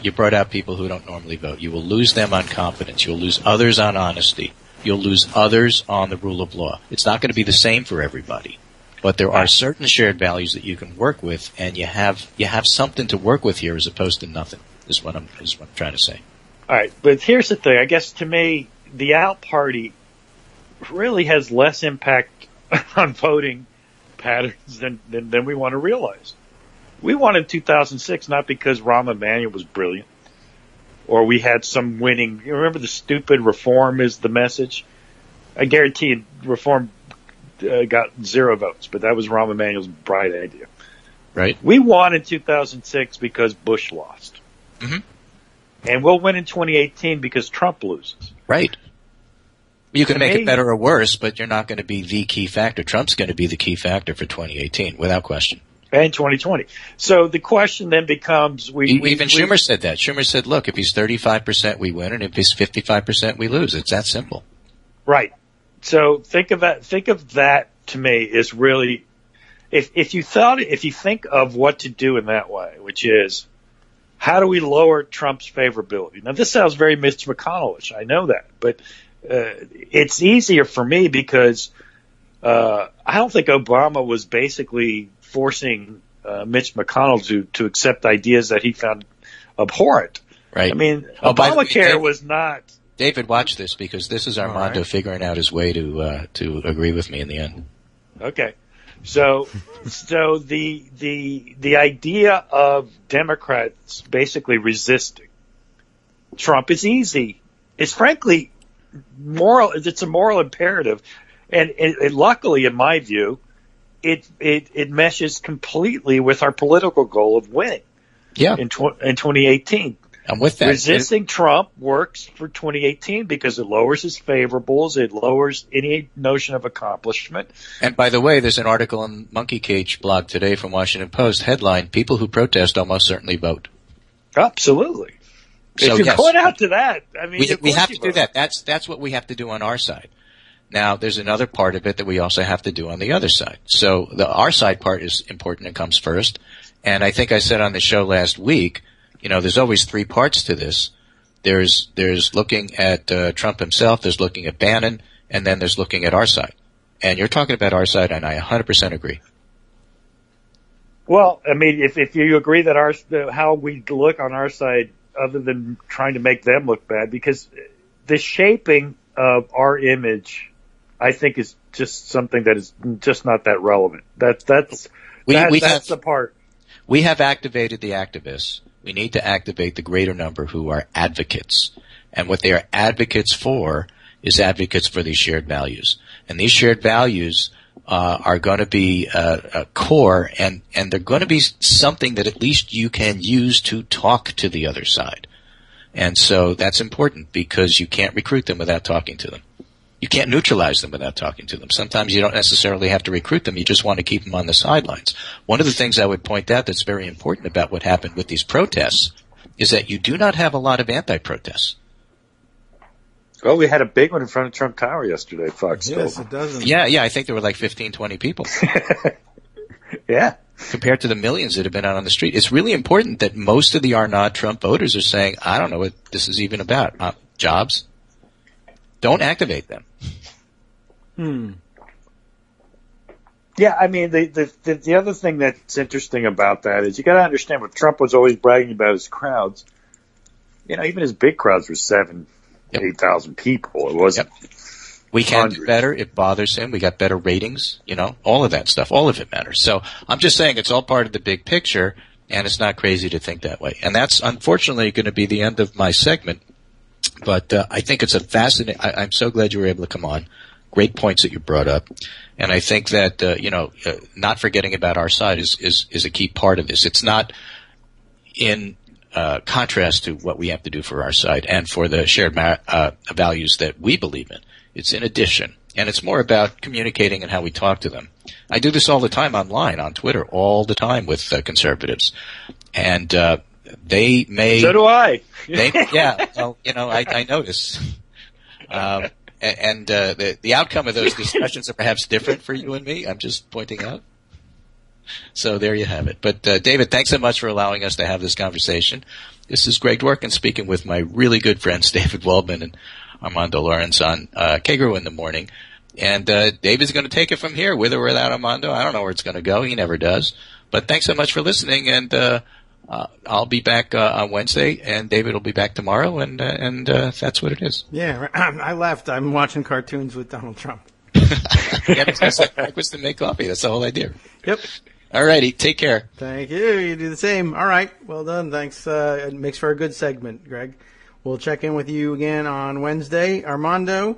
You brought out people who don't normally vote. You will lose them on competence. You'll lose others on honesty. You'll lose others on the rule of law. It's not going to be the same for everybody, but there are certain shared values that you can work with, and you have something to work with here as opposed to nothing. Is what I'm trying to say. All right, but here's the thing. I guess to me, the out party really has less impact on voting patterns than we want to realize. We won in 2006 not because Rahm Emanuel was brilliant or we had some winning. You remember the stupid reform is the message? I guarantee you reform got 0 votes, but that was Rahm Emanuel's bright idea. Right. We won in 2006 because Bush lost. Mm-hmm. And we'll win in 2018 because Trump loses. Right. You can make it better or worse, but you're not going to be the key factor. Trump's going to be the key factor for 2018, without question. And 2020. So the question then becomes... Even Schumer said that. Schumer said, look, if he's 35%, we win, and if he's 55%, we lose. It's that simple. Right. So think of that to me is really... If you think of what to do in that way, which is... How do we lower Trump's favorability? Now, this sounds very Mitch McConnell-ish. I know that. But it's easier for me because I don't think Obama was basically forcing Mitch McConnell to accept ideas that he found abhorrent. Right. I mean, Obamacare was not... David, watch this, because this is Armando figuring out his way to agree with me in the end. Okay. So the idea of Democrats basically resisting Trump is easy. It's frankly moral. It's a moral imperative, and luckily, in my view, it meshes completely with our political goal of winning. Yeah. In 2018. I'm with that. Resisting Trump works for 2018 because it lowers his favorables. It lowers any notion of accomplishment. And by the way, there's an article on Monkey Cage blog today from Washington Post, headline, people who protest almost certainly vote. Absolutely. So, if you point out to that, I mean, we have to do that. That's what we have to do on our side. Now, there's another part of it that we also have to do on the other side. So our side part is important and comes first. And I think I said on the show last week, there's always 3 parts to this. There's looking at Trump himself, there's looking at Bannon, and then there's looking at our side. And you're talking about our side, and I 100% agree. Well, I mean, if you agree that how we look on our side, other than trying to make them look bad, because the shaping of our image, I think, is just something that is just not that relevant. That's the part. We have activated the activists. We need to activate the greater number who are advocates. And what they are advocates for is advocates for these shared values. And these shared values are going to be a core, and they're going to be something that at least you can use to talk to the other side. And so that's important because you can't recruit them without talking to them. You can't neutralize them without talking to them. Sometimes you don't necessarily have to recruit them. You just want to keep them on the sidelines. One of the things I would point out that's very important about what happened with these protests is that you do not have a lot of anti-protests. Well, we had a big one in front of Trump Tower yesterday, Fox. Yes, it doesn't. Yeah, I think there were like 15, 20 people. Yeah. Compared to the millions that have been out on the street. It's really important that most of the are-not Trump voters are saying, I don't know what this is even about. Jobs? Don't activate them. Yeah, I mean, the other thing that's interesting about that is you got to understand what Trump was always bragging about his crowds. You know, even his big crowds were 8,000 people. It wasn't. Yep. We can do better. It bothers him. We got better ratings, all of that stuff. All of it matters. So I'm just saying it's all part of the big picture, and it's not crazy to think that way. And that's unfortunately going to be the end of my segment. But I think it's a fascinating. I'm so glad you were able to come on. Great points that you brought up, and I think that not forgetting about our side is a key part of this. It's not in contrast to what we have to do for our side and for the shared values that we believe in. It's in addition, and it's more about communicating and how we talk to them. I do this all the time online, on Twitter, all the time with conservatives, and they may. So do I. Well, I notice. And the outcome of those discussions are perhaps different for you and me. I'm just pointing out. So there you have it. But David, thanks so much for allowing us to have this conversation. This is Greg Dworkin speaking with my really good friends David Waldman and Armando Lawrence on Kagro in the morning. And David's going to take it from here, with or without Armando. I don't know where it's going to go. He never does. But thanks so much for listening. And I'll be back on Wednesday, and David will be back tomorrow, and that's what it is. Yeah, I left. I'm watching cartoons with Donald Trump. Yeah, it's like breakfast and make coffee. That's the whole idea. Yep. All righty. Take care. Thank you. You do the same. All right. Well done. Thanks. It makes for a good segment, Greg. We'll check in with you again on Wednesday. Armando,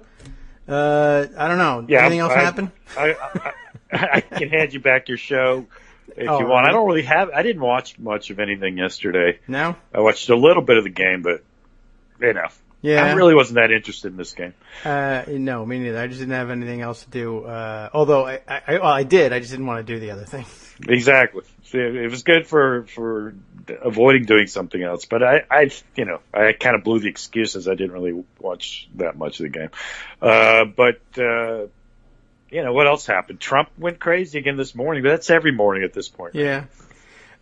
I don't know. Yeah, anything else happen? I can hand you back your show if you want. Right. I don't really I didn't watch much of anything yesterday. No? I watched a little bit of the game, but Yeah. I really wasn't that interested in this game. No, me neither. I just didn't have anything else to do. Although I did. I just didn't want to do the other thing. Exactly. It was good for avoiding doing something else, but I kind of blew the excuses. I didn't really watch that much of the game. But what else happened? Trump went crazy again this morning, but that's every morning at this point. Yeah.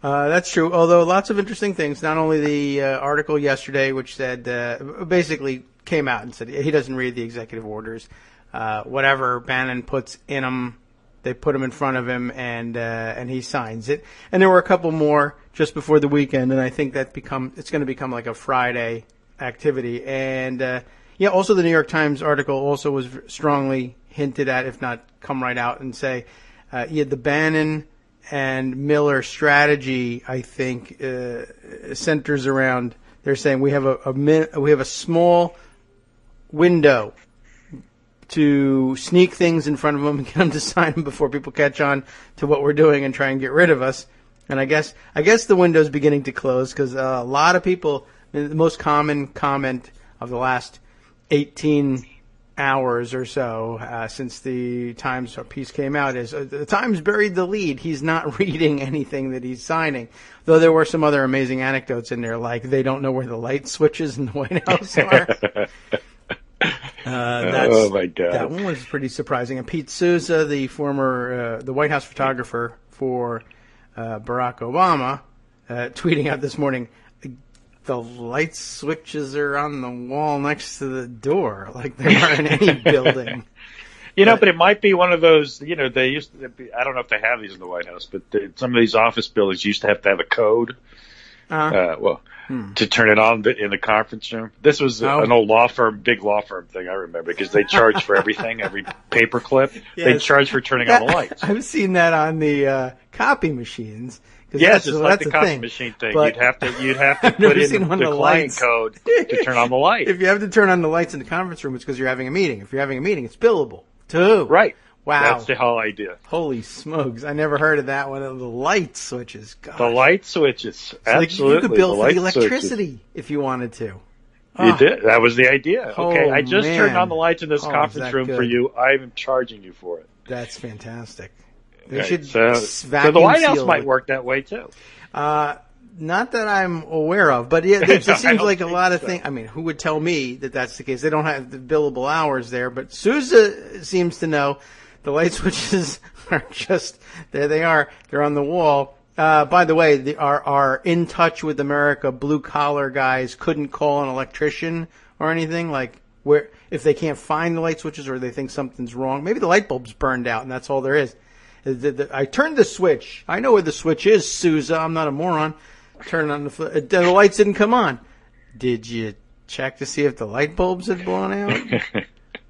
That's true. Although lots of interesting things. Not only the article yesterday, which said basically came out and said he doesn't read the executive orders. Whatever Bannon puts in them, they put them in front of him, and he signs it. And there were a couple more just before the weekend, and I think it's going to become like a Friday activity. And also the New York Times article also was strongly hinted at, if not come right out and say, the Bannon and Miller strategy, I think, centers around. They're saying we have a small window to sneak things in front of them and get them to sign them before people catch on to what we're doing and try and get rid of us. And I guess the window's beginning to close because a lot of people. The most common comment of the last 18 hours or so since the Times piece came out is the Times buried the lead. He's not reading anything that he's signing. Though there were some other amazing anecdotes in there, like they don't know where the light switches in the White House are. Oh my God! That one was pretty surprising. And Pete Souza, the former the White House photographer for Barack Obama, tweeting out this morning, the light switches are on the wall next to the door, like they are in any building. But it might be one of those, they used to be, I don't know if they have these in the White House, but some of these office buildings used to have a code, to turn it on in the conference room. This was an old big law firm thing, I remember, because they charge for everything, every paper clip. Yes. They charge for turning on the lights. I've seen that on the copy machines. Yes, it's like the copy machine thing. You'd have to put in the client code to turn on the light. If you have to turn on the lights in the conference room, it's because you're having a meeting. If you're having a meeting, it's billable too. Right. Wow. That's the whole idea. Holy smokes! I never heard of that one. The light switches. Gosh. The light switches. So absolutely. You could bill for the electricity if you wanted to. You did. That was the idea. Oh, Okay, I just man. turned on the lights in this Oh, is conference that room for good? you. I'm charging you for it. That's fantastic. They Right, should so vacuum the White House seal might it. work that way too. Not that I'm aware of, but yeah, it No, seems I don't like a think lot of so. things. I mean, who would tell me that that's the case? They don't have the billable hours there, but Sousa seems to know. The light switches are just, there they are. They're on the wall. By the way, our In Touch with America blue collar guys couldn't call an electrician or anything, like where if they can't find the light switches or they think something's wrong. Maybe the light bulb's burned out and that's all there is. I turned the switch. I know where the switch is, Sousa. I'm not a moron. Turn on the lights didn't come on. Did you check to see if the light bulbs had blown out?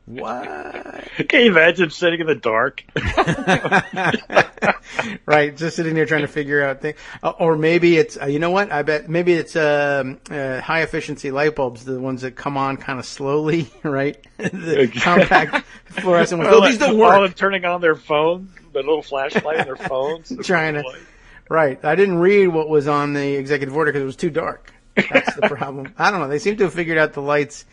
What? Can you imagine sitting in the dark? Right, just sitting there trying to figure out things. Or maybe it's, you know what? I bet maybe it's high efficiency light bulbs, the ones that come on kind of slowly, right? The compact fluorescent ones. Oh, these don't All of work. them turning on their phone, the little flashlight on their phones. Trying to. Right. I didn't read what was on the executive order because it was too dark. That's the problem. I don't know. They seem to have figured out the lights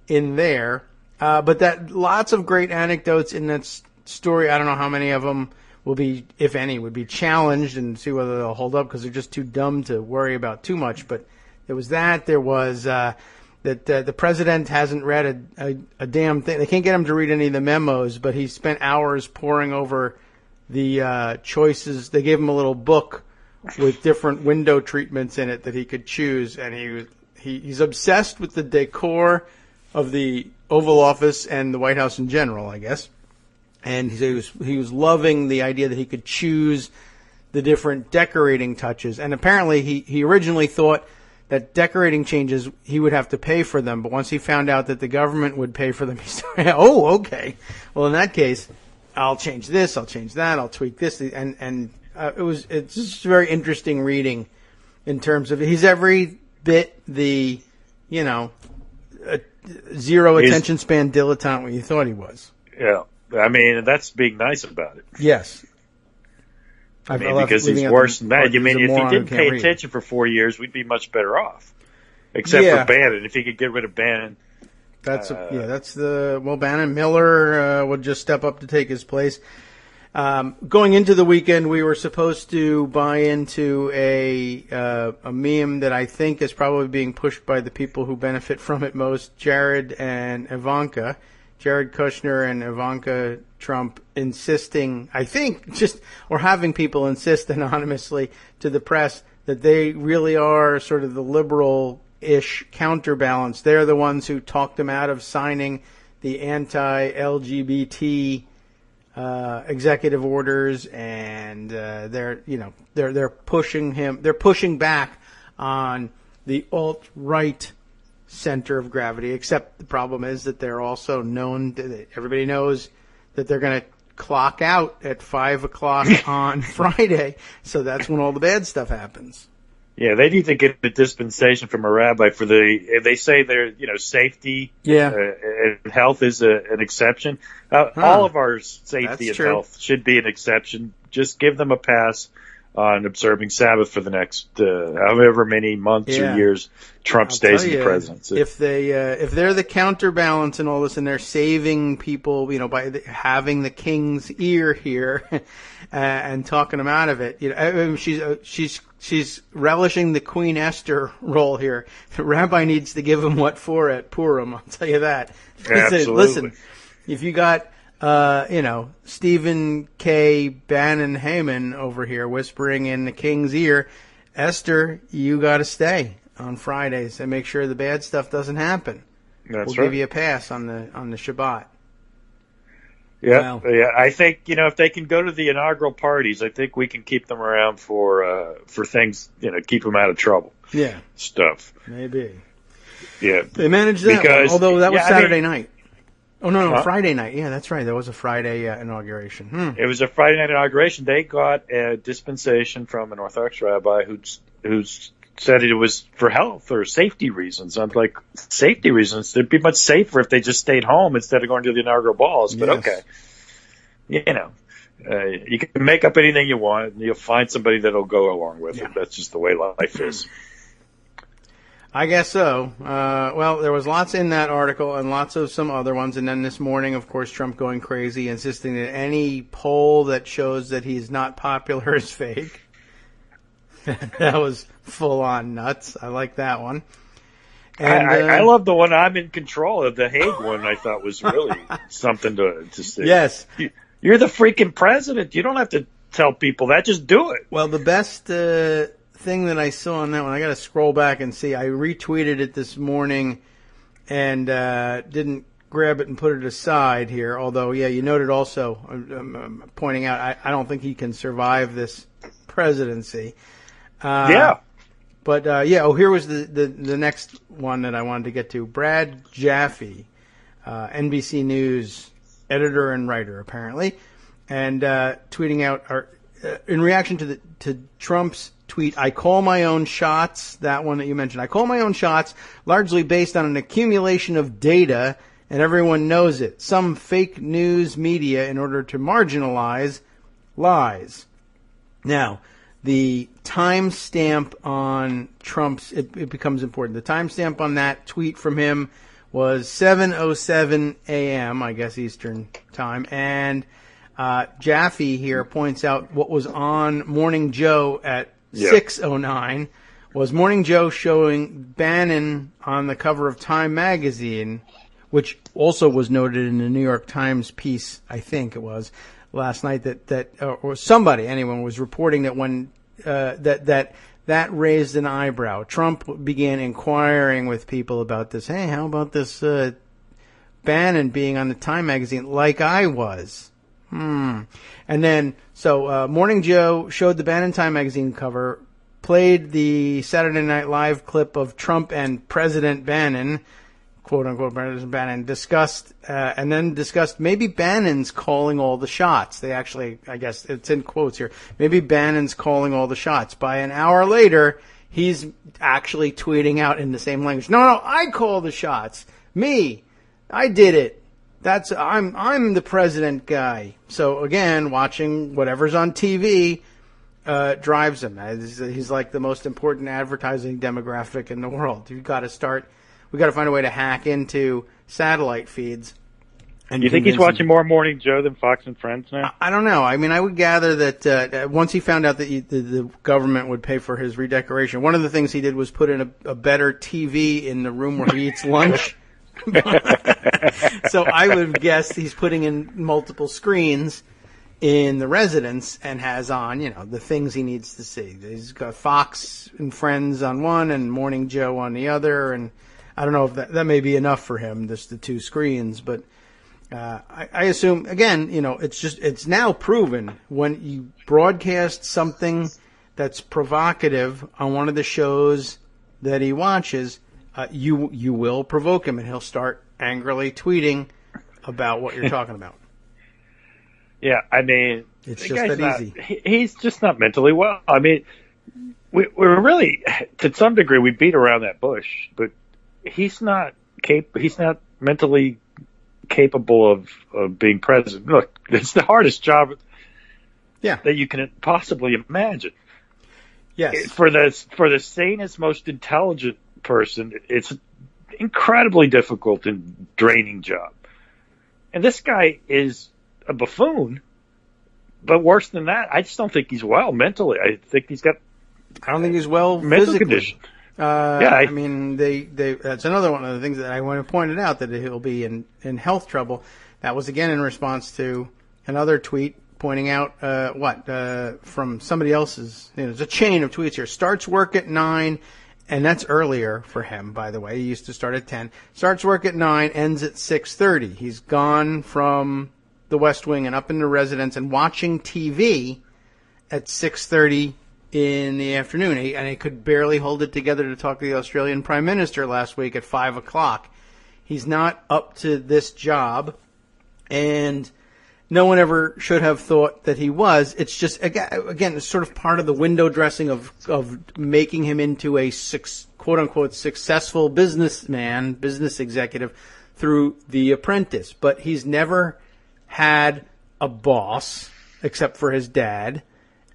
in there. But that lots of great anecdotes in that story. I don't know how many of them will be, if any, would be challenged and see whether they'll hold up because they're just too dumb to worry about too much. But there was that. There was that the president hasn't read a damn thing. They can't get him to read any of the memos, but he spent hours poring over the choices. They gave him a little book with different window treatments in it that he could choose, and he's obsessed with the decor of the Oval Office and the White House in general, I guess. And he was loving the idea that he could choose the different decorating touches. And apparently he originally thought that decorating changes he would have to pay for them, but once he found out that the government would pay for them, he started, oh, okay. Well, in that case, I'll change this, I'll change that, I'll tweak this, and it's just very interesting reading in terms of he's every bit the zero attention span dilettante what you thought he was. Yeah, I mean that's being nice about it. Yes, I mean because he's worse than that. You mean if he didn't pay attention for 4 years, we'd be much better off. Except for Bannon, if he could get rid of Bannon. Bannon Miller would just step up to take his place. Going into the weekend, we were supposed to buy into a meme that I think is probably being pushed by the people who benefit from it most, Jared Kushner and Ivanka Trump insisting, I think, or having people insist anonymously to the press that they really are sort of the liberal-ish counterbalance. They're the ones who talked him out of signing the anti-LGBT executive orders, and they're pushing him. They're pushing back on the alt-right center of gravity. Except the problem is that they're also known. Everybody knows that they're going to clock out at 5 o'clock on Friday, so that's when all the bad stuff happens. Yeah, they need to get a dispensation from a rabbi for they say their safety and health is an exception. All of our safety and health should be an exception. Just give them a pass on observing Sabbath for the next however many months or years Trump stays in the presidency. If they're the counterbalance and all this, and they're saving people, by having the king's ear here and talking them out of it, she's relishing the Queen Esther role here. The rabbi needs to give him what for at Purim. I'll tell you that. Absolutely. Listen, if you got Stephen K. Bannon Heyman over here whispering in the king's ear, Esther, you got to stay on Fridays and make sure the bad stuff doesn't happen. We'll give you a pass on the Shabbat. Yeah, wow. Yeah. I think if they can go to the inaugural parties, I think we can keep them around for things. Keep them out of trouble. Yeah, stuff. Maybe. Yeah, they managed that. Although that was Saturday night. Oh no, Friday night. Yeah, that's right. That was a Friday inauguration. It was a Friday night inauguration. They got a dispensation from an Orthodox rabbi who said it was for health or safety reasons. I'm like, safety reasons? It'd be much safer if they just stayed home instead of going to the inaugural balls. But okay, you can make up anything you want, and you'll find somebody that'll go along with it. That's just the way life is. I guess so. Well, there was lots in that article and lots of some other ones. And then this morning, of course, Trump going crazy, insisting that any poll that shows that he's not popular is fake. That was full on nuts. I like that one. And, I love the one I'm in control of. The Hague one I thought was really something to see. Yes. You're the freaking president. You don't have to tell people that. Just do it. Well, the best thing that I saw on that one, I got to scroll back and see. I retweeted it this morning and didn't grab it and put it aside here. Although, yeah, you noted also, pointing out, I don't think he can survive this presidency. Yeah. But, here was the next one that I wanted to get to. Brad Jaffe, NBC News editor and writer, apparently, and tweeting out, in reaction to Trump's tweet, I call my own shots, that one that you mentioned. I call my own shots, largely based on an accumulation of data, and everyone knows it. Some fake news media in order to marginalize lies. Now, the timestamp on Trump's, it becomes important. The timestamp on that tweet from him was 7:07 a.m., I guess Eastern time. And Jaffe here points out what was on Morning Joe at 6:09 was Morning Joe showing Bannon on the cover of Time magazine, which also was noted in the New York Times piece, I think it was, last night or somebody, anyone was reporting that when that raised an eyebrow. Trump began inquiring with people about this. Hey, how about this Bannon being on the Time magazine like I was? And then, Morning Joe showed the Bannon Time magazine cover, played the Saturday Night Live clip of Trump and President Bannon, quote unquote President Bannon, discussed maybe Bannon's calling all the shots. They actually, I guess it's in quotes here, maybe Bannon's calling all the shots. By an hour later, he's actually tweeting out in the same language. No, I call the shots. Me. I did it. I'm the president guy. So again, watching whatever's on TV drives him. He's like the most important advertising demographic in the world. We got to find a way to hack into satellite feeds. And you think he's watching more Morning Joe than Fox and Friends now? I don't know. I mean, I would gather that once he found out that the government would pay for his redecoration, one of the things he did was put in a better TV in the room where he eats lunch. So I would guess he's putting in multiple screens in the residence and has on, the things he needs to see. He's got Fox and Friends on one and Morning Joe on the other, and I don't know if that may be enough for him, just the two screens, but I assume, again, it's now proven when you broadcast something that's provocative on one of the shows that he watches, you will provoke him, and he'll start angrily tweeting about what you're talking about. Yeah, I mean, it's just that easy. He's just not mentally well. I mean, we're really, to some degree, we beat around that bush, but he's not mentally capable of being president. Look, it's the hardest job that you can possibly imagine. Yes. For the sanest, most intelligent person, it's an incredibly difficult and draining job. And this guy is a buffoon, but worse than that, I just don't think he's well mentally. I think he's got I don't think he's well mental physically. condition. I mean, that's another one of the things that I want to point it out, that he'll be in health trouble. That was again in response to another tweet pointing out from somebody else's. There's a chain of tweets here. Starts work at 9, and that's earlier for him, by the way. He used to start at 10. Starts work at 9, ends at 6:30. He's gone from the West Wing and up into residence and watching TV at 6:30 in the afternoon, and he could barely hold it together to talk to the Australian Prime Minister last week at 5 o'clock. He's not up to this job, and no one ever should have thought that he was. It's just, again, it's sort of part of the window dressing of making him into a quote-unquote successful businessman, business executive through The Apprentice. But he's never had a boss, except for his dad.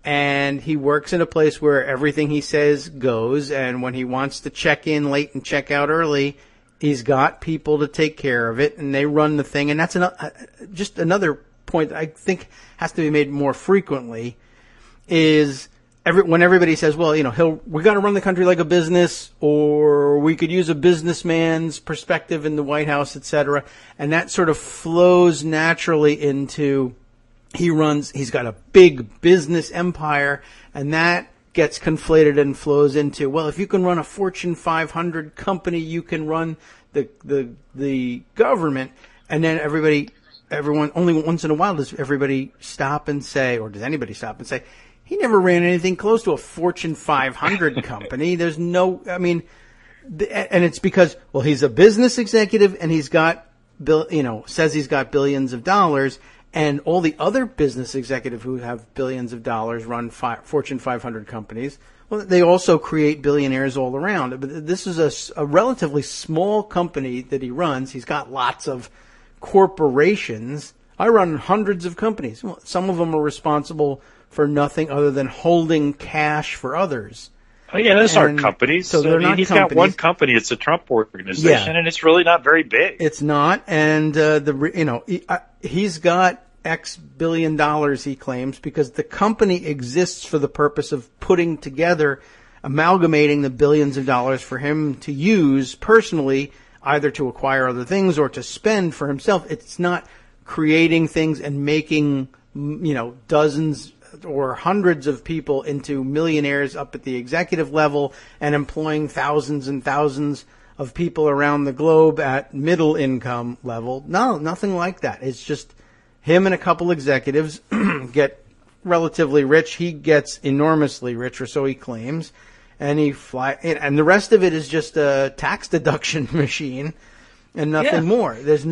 and he works in a place where everything he says goes, and when he wants to check in late and check out early, he's got people to take care of it, and they run the thing. And that's just another point that I think has to be made more frequently is when everybody says, well, we got to run the country like a business, or we could use a businessman's perspective in the White House, etc. And that sort of flows naturally into he's got a big business empire, and that gets conflated and flows into, well, if you can run a Fortune 500 company, you can run the government. And then everyone, only once in a while does everybody stop and say, or does anybody stop and say, he never ran anything close to a Fortune 500 company. There's no, and it's because, well, he's a business executive and he's got, says he's got billions of dollars, and all the other business executives who have billions of dollars run Fortune 500 companies. Well, they also create billionaires all around. But this is a relatively small company that he runs. He's got lots of corporations. I run hundreds of companies. Well, some of them are responsible for nothing other than holding cash for others. Oh, yeah, those aren't companies. So they're not he's companies. Got one company. It's a Trump organization, and it's really not very big. It's not, and he's got X billion dollars, he claims, because the company exists for the purpose of putting together, amalgamating the billions of dollars for him to use personally, either to acquire other things or to spend for himself. It's not creating things and making, dozens or hundreds of people into millionaires up at the executive level and employing thousands and thousands of people around the globe at middle income level. No, nothing like that. It's just him and a couple executives get relatively rich. He gets enormously rich, or so he claims, and and the rest of it is just a tax deduction machine and nothing more. There's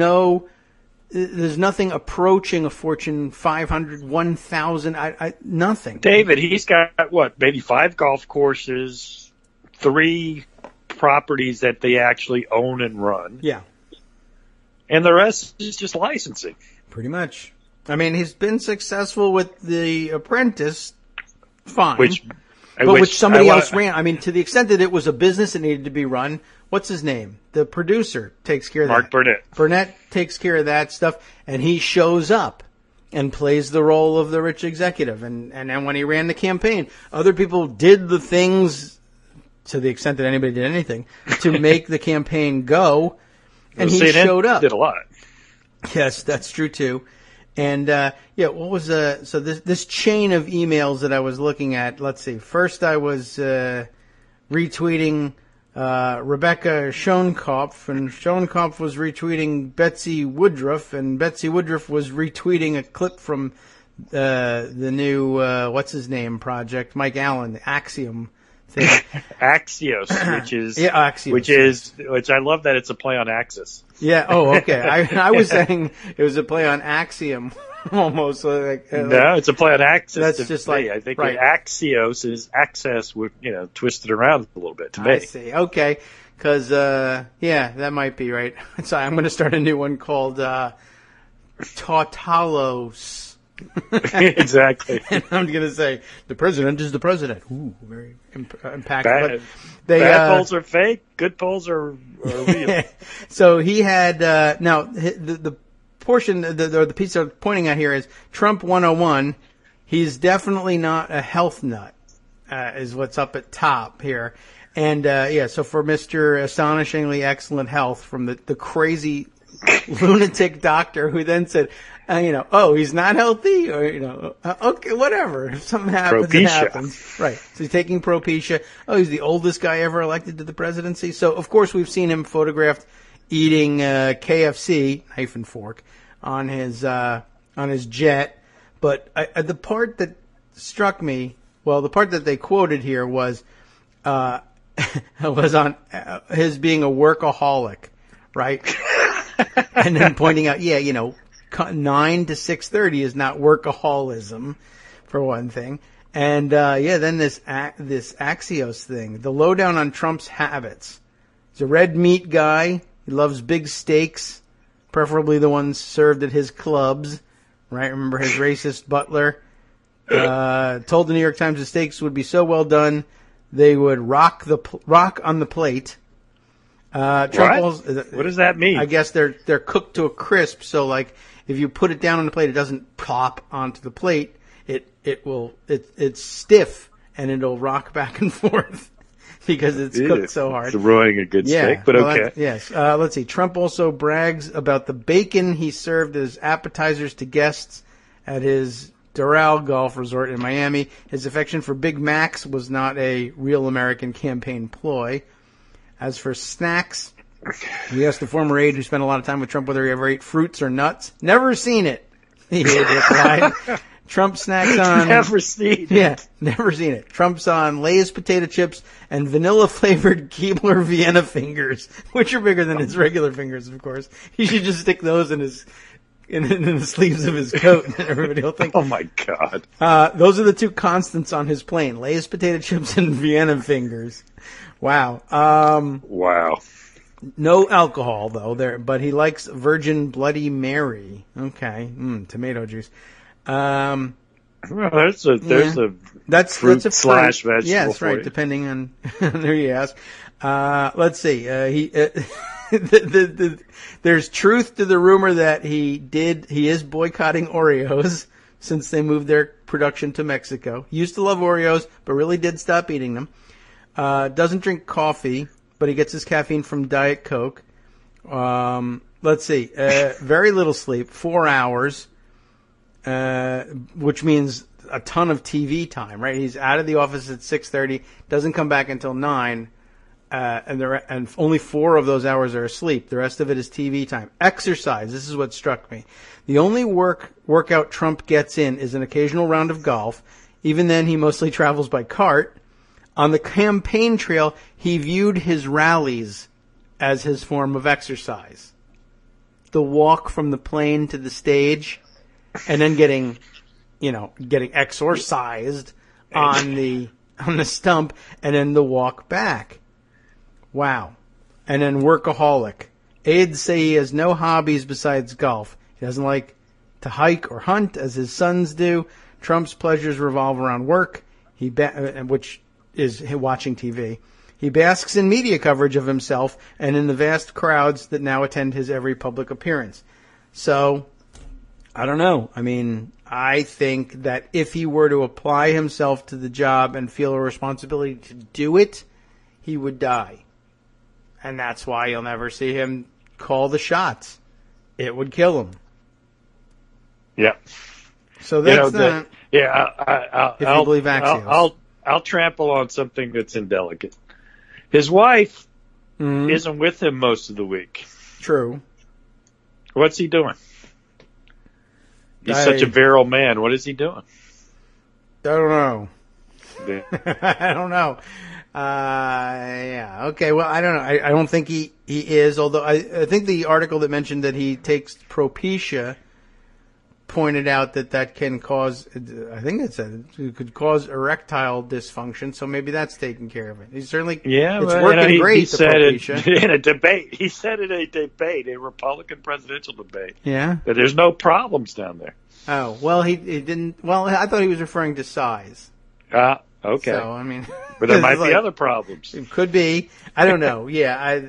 nothing approaching a Fortune 500, 1,000, nothing. David, he's got, maybe 5 golf courses, 3 properties that they actually own and run. Yeah. And the rest is just licensing. Pretty much. I mean, he's been successful with The Apprentice, fine. Which somebody else ran. I mean, to the extent that it was a business that needed to be run, what's his name? The producer takes care of that. Mark Burnett. Burnett takes care of that stuff, and he shows up and plays the role of the rich executive. And then when he ran the campaign, other people did the things, to the extent that anybody did anything, to make the campaign go, and he CNN showed up. Did a lot. Yes, that's true too. And what was so this chain of emails that I was looking at? Let's see. First, I was retweeting Rebecca Schoenkopf, and Schoenkopf was retweeting Betsy Woodruff, and Betsy Woodruff was retweeting a clip from the new what's his name project, Mike Allen, the Axiom thing. Axios, Axios. Which I love that it's a play on Axis. Yeah. Oh, okay. I was saying it was a play on Axiom, almost. No, it's a play on Axis. That's just like, I think right. Axios is access with twisted around a little bit to me. I see. Okay, because that might be right. So I'm going to start a new one called Tautalos. Exactly. And I'm going to say the president is the president. Ooh, very impactful. Bad polls are fake. Good polls are real. So he had now the portion, the piece I'm pointing at here is Trump 101. He's definitely not a health nut, is what's up at top here. And so for Mr. Astonishingly Excellent Health from the crazy lunatic doctor who then said, he's not healthy, or, okay, whatever. If something happens, Propecia. It happens. Right. So he's taking Propecia. Oh, he's the oldest guy ever elected to the presidency. So, of course, we've seen him photographed eating KFC, knife and fork, on his jet. But the part that struck me, the part that they quoted here was on his being a workaholic, right? And then pointing out, 9 to 6:30 is not workaholism, for one thing. And then this Axios thing, the lowdown on Trump's habits. He's a red meat guy. He loves big steaks, preferably the ones served at his clubs. Right? Remember his racist butler Told the New York Times the steaks would be so well done they would rock on the plate. Trump What does that mean? I guess they're cooked to a crisp, so like if you put it down on the plate, it doesn't plop onto the plate. It's stiff and it'll rock back and forth because it's cooked so hard. It's ruining a good steak, but okay. Yes. Let's see. Trump also brags about the bacon he served as appetizers to guests at his Doral Golf Resort in Miami. His affection for Big Macs was not a real American campaign ploy. As for snacks, we asked the former aide who spent a lot of time with Trump whether he ever ate fruits or nuts. Never seen it, he replied. Trump snacks on... Never seen it. Yeah, never seen it. Trump's on Lay's potato chips and vanilla-flavored Keebler Vienna fingers, which are bigger than his regular fingers, of course. He should just stick those in the sleeves of his coat, and everybody will think... Oh, my God. Those are the two constants on his plane, Lay's potato chips and Vienna fingers. Wow. Wow. No alcohol, though, but he likes Virgin Bloody Mary. Okay. Tomato juice. Well, there's a fruit / vegetable. Yes, for right. you. Depending on who you ask. Let's see. There's truth to the rumor that he is boycotting Oreos since they moved their production to Mexico. He used to love Oreos, but really did stop eating them. Doesn't drink coffee, but he gets his caffeine from Diet Coke. Let's see. Very little sleep, 4 hours. Which means a ton of TV time, right? He's out of the office at 6:30, doesn't come back until 9, and only 4 of those hours are asleep. The rest of it is TV time. Exercise. This is what struck me. The only workout Trump gets in is an occasional round of golf. Even then, he mostly travels by cart. On the campaign trail, he viewed his rallies as his form of exercise. The walk from the plane to the stage. And then getting exorcised on the stump, and then the walk back. Wow. And then workaholic. Aides say he has no hobbies besides golf. He doesn't like to hike or hunt as his sons do. Trump's pleasures revolve around work, which is watching TV. He basks in media coverage of himself and in the vast crowds that now attend his every public appearance. So... I don't know. I mean, I think that if he were to apply himself to the job and feel a responsibility to do it, he would die. And that's why you'll never see him call the shots. It would kill him. Yeah. So that's if you believe Axios. I'll trample on something that's indelicate. His wife isn't with him most of the week. True. What's he doing? He's such a virile man. What is he doing? I don't know. Yeah. I don't know. Yeah. Okay. Well, I don't know. I don't think he is. Although I think the article that mentioned that he takes Propecia pointed out that can cause. I think it said it could cause erectile dysfunction. So maybe that's taking care of it. He's certainly. Yeah. It's working great. He said it in a debate. He said in a debate, a Republican presidential debate. Yeah. That there's no problems down there. Oh well, he didn't. Well, I thought he was referring to size. Okay. So I mean, but there might be other problems. It could be. I don't know. Yeah,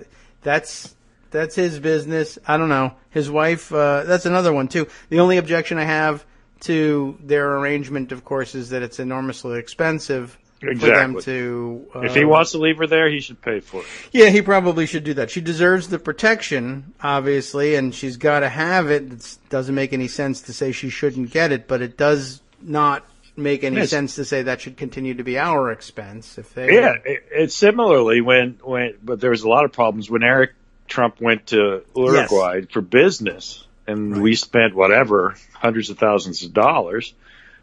that's his business. I don't know. His wife. That's another one too. The only objection I have to their arrangement, of course, is that it's enormously expensive for them to. If he wants to leave her there, he should pay for it. Yeah, he probably should do that. She deserves the protection, obviously, and she's got to have it. It doesn't make any sense to say she shouldn't get it, but it does not make any sense to say that should continue to be our expense. It's similarly but there was a lot of problems when Eric Trump went to Uruguay for business, and we spent hundreds of thousands of dollars.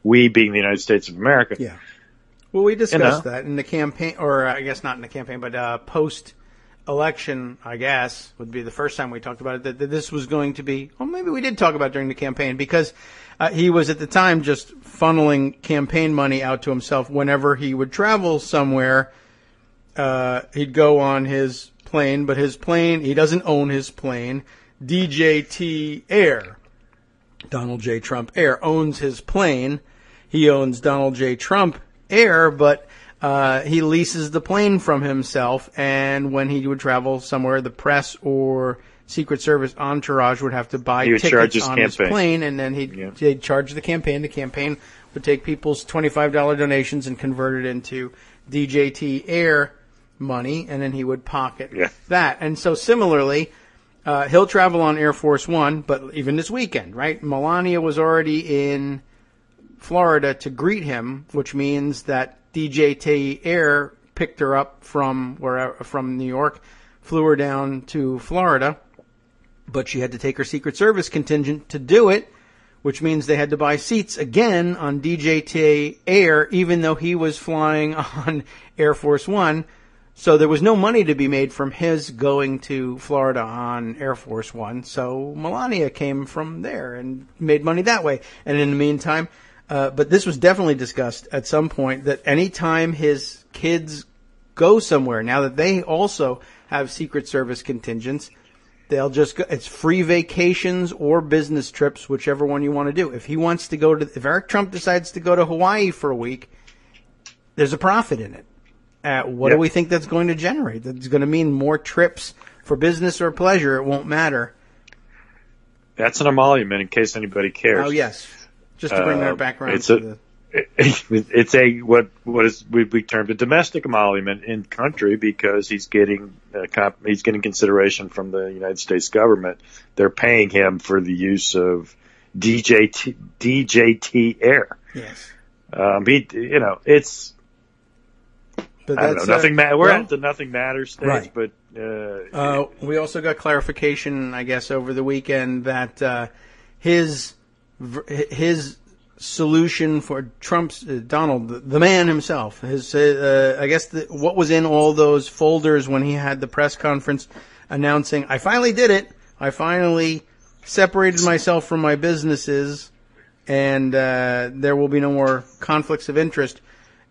We being the United States of America. Yeah. Well, we discussed that in the campaign, or I guess not in the campaign, but post-election, I guess, would be the first time we talked about it, that this was going to be, well, maybe we did talk about it during the campaign, because he was at the time just funneling campaign money out to himself whenever he would travel somewhere. He'd go on his plane, but his plane, he doesn't own his plane. DJT Air, Donald J. Trump Air, owns his plane. he owns Donald J. Trump Air, but he leases the plane from himself, and when he would travel somewhere, the press or Secret Service entourage would have to buy tickets on his plane, and then they'd charge the campaign. The campaign would take people's $25 donations and convert it into DJT Air money, and then he would pocket that. And so similarly, he'll travel on Air Force One, but even this weekend, right? Melania was already in Florida to greet him, which means that DJT Air picked her up from New York, flew her down to Florida, but she had to take her Secret Service contingent to do it, which means they had to buy seats again on DJT Air, even though he was flying on Air Force One. So there was no money to be made from his going to Florida on Air Force One. So Melania came from there and made money that way. And in the meantime, but this was definitely discussed at some point, that anytime his kids go somewhere, now that they also have Secret Service contingents, they'll just go, it's free vacations or business trips, whichever one you want to do. If he wants to go to, if Eric Trump decides to go to Hawaii for a week, there's a profit in it. What do we think that's going to generate? That's going to mean more trips for business or pleasure. It won't matter. That's an emolument, in case anybody cares. Oh, yes. Just to bring that back around. It's we termed a domestic emolument in country, because he's getting consideration from the United States government. They're paying him for the use of DJT Air. Yes. It's. But I don't know. Nothing we're at the nothing matters stage, right. But we also got clarification, I guess, over the weekend that his solution for Trump's Donald, the man himself, his I guess what was in all those folders when he had the press conference announcing, I finally did it. I finally separated myself from my businesses, and there will be no more conflicts of interest.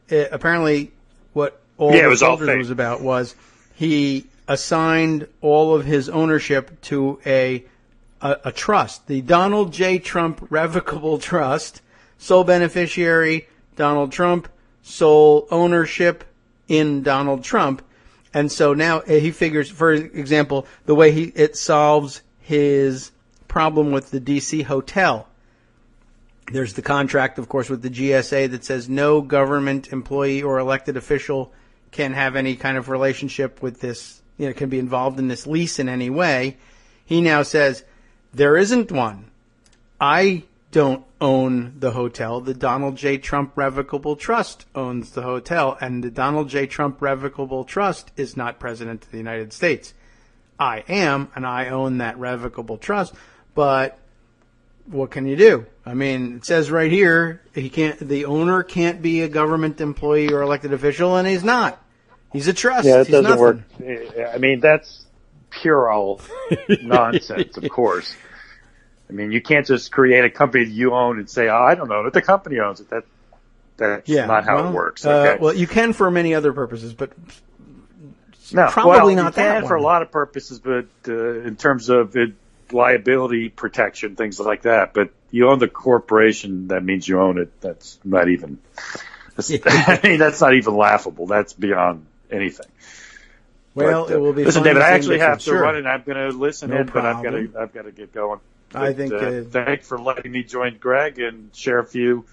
Apparently, what all the folders was about was he assigned all of his ownership to a trust, the Donald J. Trump Revocable Trust. Sole beneficiary, Donald Trump. Sole ownership in Donald Trump. And so now he figures, for example, the way it solves his problem with the D.C. hotel. There's the contract, of course, with the GSA that says no government employee or elected official can have any kind of relationship with this, can be involved in this lease in any way. He now says, there isn't one. I don't own the hotel. The Donald J. Trump Revocable Trust owns the hotel, and the Donald J. Trump Revocable Trust is not president of the United States. I am, and I own that revocable trust, but what can you do? I mean, it says right here, the owner can't be a government employee or elected official, and he's not. He's a trust. Yeah, it he's doesn't nothing. work. I mean, that's pure nonsense, of course. I mean, you can't just create a company that you own and say, oh, I don't own it. The company owns it. That's not how it works. Okay? Well, you can for many other purposes, but not that can one. For a lot of purposes, but in terms of liability protection, things like that. But you own the corporation, that means you own it. That's not even. I mean, that's not even laughable. That's beyond anything. Well, it will be. Listen, fun David, I to actually have to sure. run, and I'm going to listen in, problem. but I've got to get going. But, I think. thanks for letting me join Greg and share a few,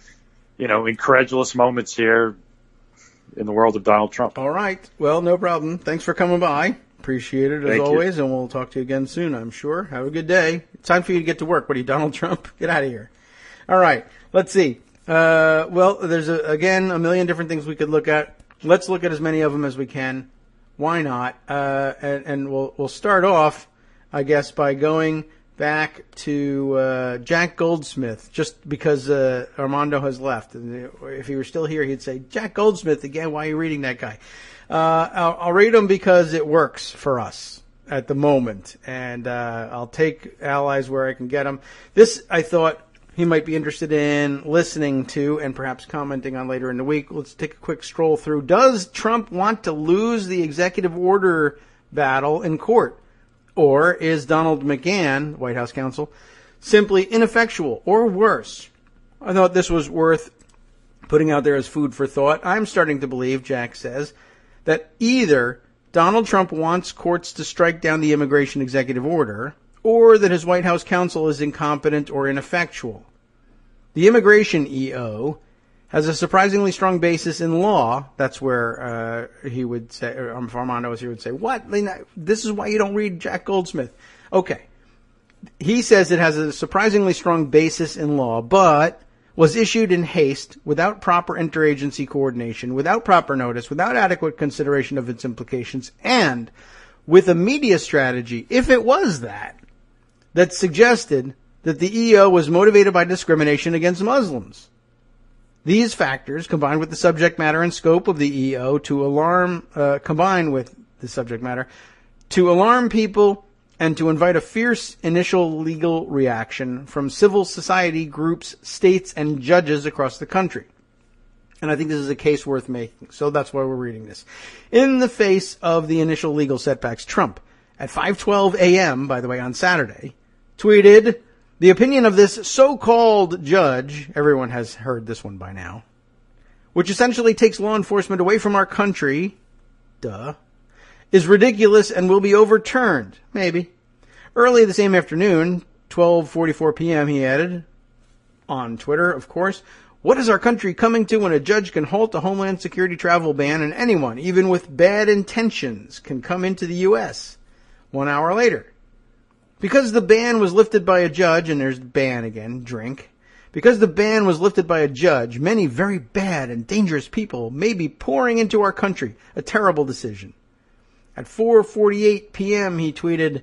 incredulous moments here in the world of Donald Trump. All right. Well, no problem. Thanks for coming by. Appreciate it as always, and we'll talk to you again soon, I'm sure. Have a good day. It's time for you to get to work. What are you, Donald Trump? Get out of here. All right. Let's see. Well, there's again a million different things we could look at. Let's look at as many of them as we can. Why not? And we'll start off, I guess, by going back to Jack Goldsmith, just because Armando has left. And if he were still here, he'd say, Jack Goldsmith again, why are you reading that guy? I'll read him because it works for us at the moment, and I'll take allies where I can get them. This, I thought, he might be interested in listening to and perhaps commenting on later in the week. Let's take a quick stroll through. Does Trump want to lose the executive order battle in court? Or is Donald McGahn, White House counsel, simply ineffectual or worse? I thought this was worth putting out there as food for thought. I'm starting to believe, Jack says, that either Donald Trump wants courts to strike down the immigration executive order, or that his White House counsel is incompetent or ineffectual. The immigration EO has a surprisingly strong basis in law. That's where he would say, or Armando he would say, what? This is why you don't read Jack Goldsmith. Okay. He says it has a surprisingly strong basis in law, but was issued in haste, without proper interagency coordination, without proper notice, without adequate consideration of its implications, and with a media strategy, if it was that suggested that the EO was motivated by discrimination against Muslims. These factors, combined with the subject matter and scope of the EO to alarm people and to invite a fierce initial legal reaction from civil society groups, states, and judges across the country. And I think this is a case worth making, so that's why we're reading this. In the face of the initial legal setbacks, Trump, at 5:12 a.m., by the way, on Saturday, tweeted, "The opinion of this so-called judge," everyone has heard this one by now, "which essentially takes law enforcement away from our country, is ridiculous and will be overturned." Maybe. Early the same afternoon, 12:44 p.m., he added, on Twitter, of course, "What is our country coming to when a judge can halt a Homeland Security travel ban and anyone, even with bad intentions, can come into the U.S.? 1 hour later. Because the ban was lifted by a judge," and there's ban again, drink. "Because the ban was lifted by a judge, many very bad and dangerous people may be pouring into our country. A terrible decision." At 4:48 p.m., he tweeted,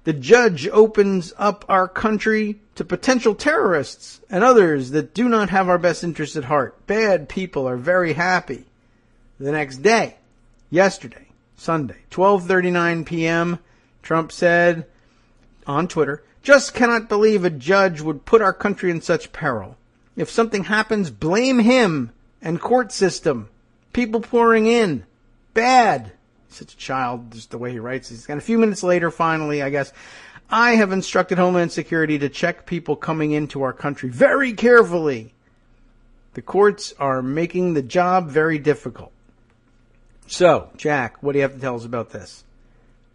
"The judge opens up our country to potential terrorists and others that do not have our best interests at heart. Bad people are very happy." The next day, yesterday, Sunday, 12:39 p.m., Trump said on Twitter, "Just cannot believe a judge would put our country in such peril. If something happens, blame him and court system. People pouring in. Bad." Such a child, just the way he writes. And a few minutes later, finally, I guess, "I have instructed Homeland Security to check people coming into our country very carefully. The courts are making the job very difficult." So, Jack, what do you have to tell us about this?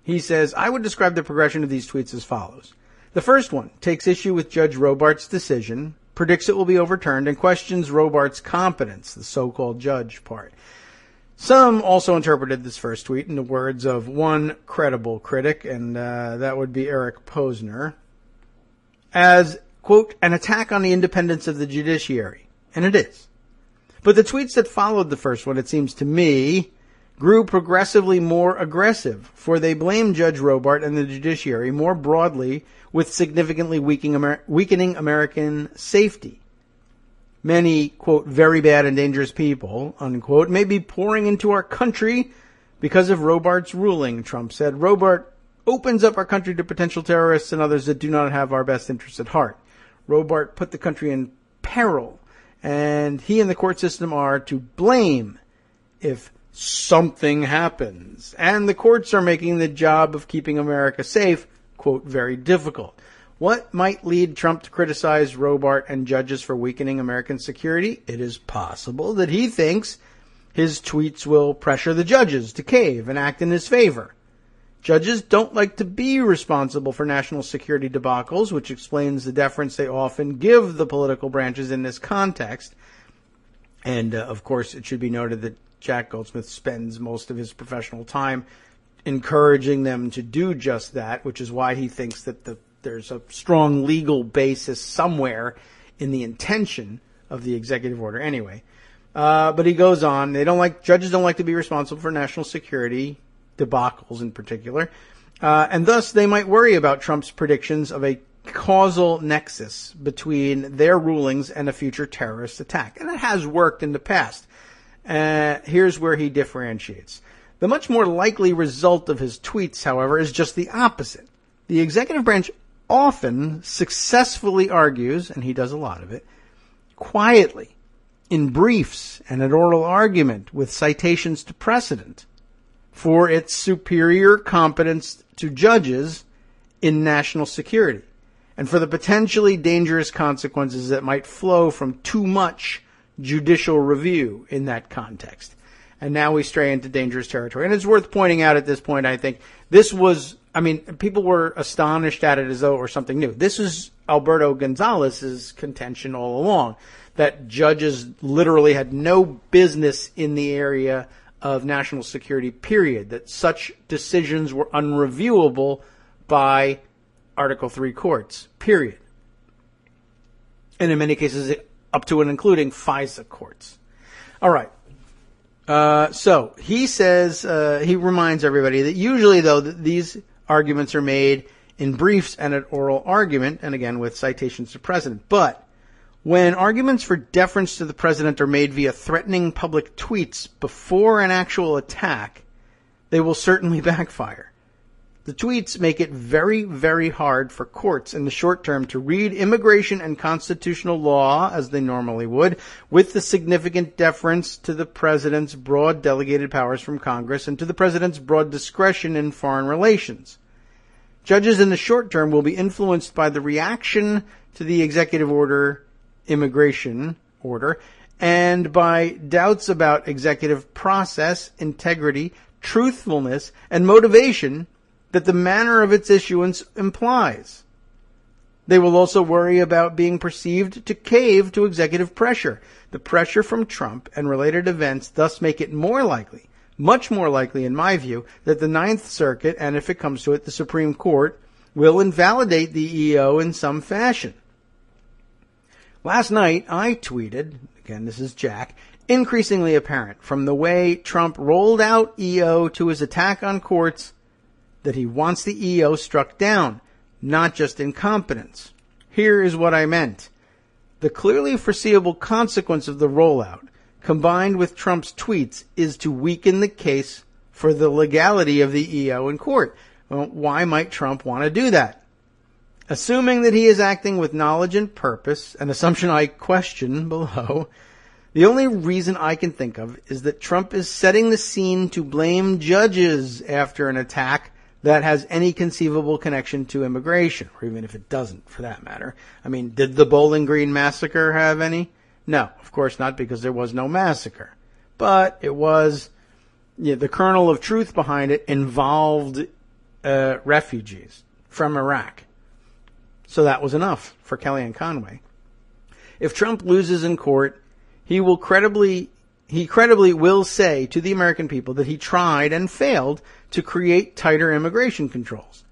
He says, "I would describe the progression of these tweets as follows. The first one takes issue with Judge Robart's decision, predicts it will be overturned, and questions Robart's competence," the so-called judge part. Some also interpreted this first tweet in the words of one credible critic, and that would be Eric Posner, as, quote, "an attack on the independence of the judiciary." And it is. But the tweets that followed the first one, it seems to me, grew progressively more aggressive, for they blamed Judge Robart and the judiciary more broadly with significantly weakening American safety. Many, quote, "very bad and dangerous people," unquote, may be pouring into our country because of Robart's ruling, Trump said. "Robart opens up our country to potential terrorists and others that do not have our best interests at heart. Robart put the country in peril, and he and the court system are to blame if something happens. And the courts are making the job of keeping America safe, quote, very difficult." What might lead Trump to criticize Robart and judges for weakening American security? It is possible that he thinks his tweets will pressure the judges to cave and act in his favor. Judges don't like to be responsible for national security debacles, which explains the deference they often give the political branches in this context. And, of course, it should be noted that Jack Goldsmith spends most of his professional time encouraging them to do just that, which is why he thinks that there's a strong legal basis somewhere in the intention of the executive order. Anyway, but he goes on. Judges don't like to be responsible for national security debacles in particular, and thus they might worry about Trump's predictions of a causal nexus between their rulings and a future terrorist attack, and it has worked in the past. Here's where he differentiates. The much more likely result of his tweets, however, is just the opposite. The executive branch often successfully argues, and he does a lot of it, quietly, in briefs and an oral argument with citations to precedent, for its superior competence to judges in national security, and for the potentially dangerous consequences that might flow from too much judicial review in that context. And now we stray into dangerous territory. And it's worth pointing out at this point, I think, this was, people were astonished at it as though it were something new. This is Alberto Gonzalez's contention all along, that judges literally had no business in the area of national security, period, that such decisions were unreviewable by Article 3 courts, period. And in many cases, up to and including FISA courts. All right. So he says, he reminds everybody that usually, though, that these arguments are made in briefs and at oral argument, and again with citations to precedent. But when arguments for deference to the president are made via threatening public tweets before an actual attack, they will certainly backfire. The tweets make it very, very hard for courts in the short term to read immigration and constitutional law, as they normally would, with the significant deference to the president's broad delegated powers from Congress and to the president's broad discretion in foreign relations. Judges in the short term will be influenced by the reaction to the executive order, immigration order, and by doubts about executive process, integrity, truthfulness, and motivation that the manner of its issuance implies. They will also worry about being perceived to cave to executive pressure. The pressure from Trump and related events thus make it more likely, much more likely in my view, that the Ninth Circuit, and if it comes to it, the Supreme Court, will invalidate the EO in some fashion. Last night, I tweeted, again, this is Jack, increasingly apparent from the way Trump rolled out EO to his attack on courts that he wants the EO struck down, not just incompetence. Here is what I meant. The clearly foreseeable consequence of the rollout, combined with Trump's tweets, is to weaken the case for the legality of the EO in court. Well, why might Trump want to do that? Assuming that he is acting with knowledge and purpose, an assumption I question below, the only reason I can think of is that Trump is setting the scene to blame judges after an attack that has any conceivable connection to immigration, or even if it doesn't, for that matter. Did the Bowling Green massacre have any? No, of course not, because there was no massacre. But it was, the kernel of truth behind it involved refugees from Iraq. So that was enough for Kellyanne Conway. If Trump loses in court, he credibly will say to the American people that he tried and failed to create tighter immigration controls.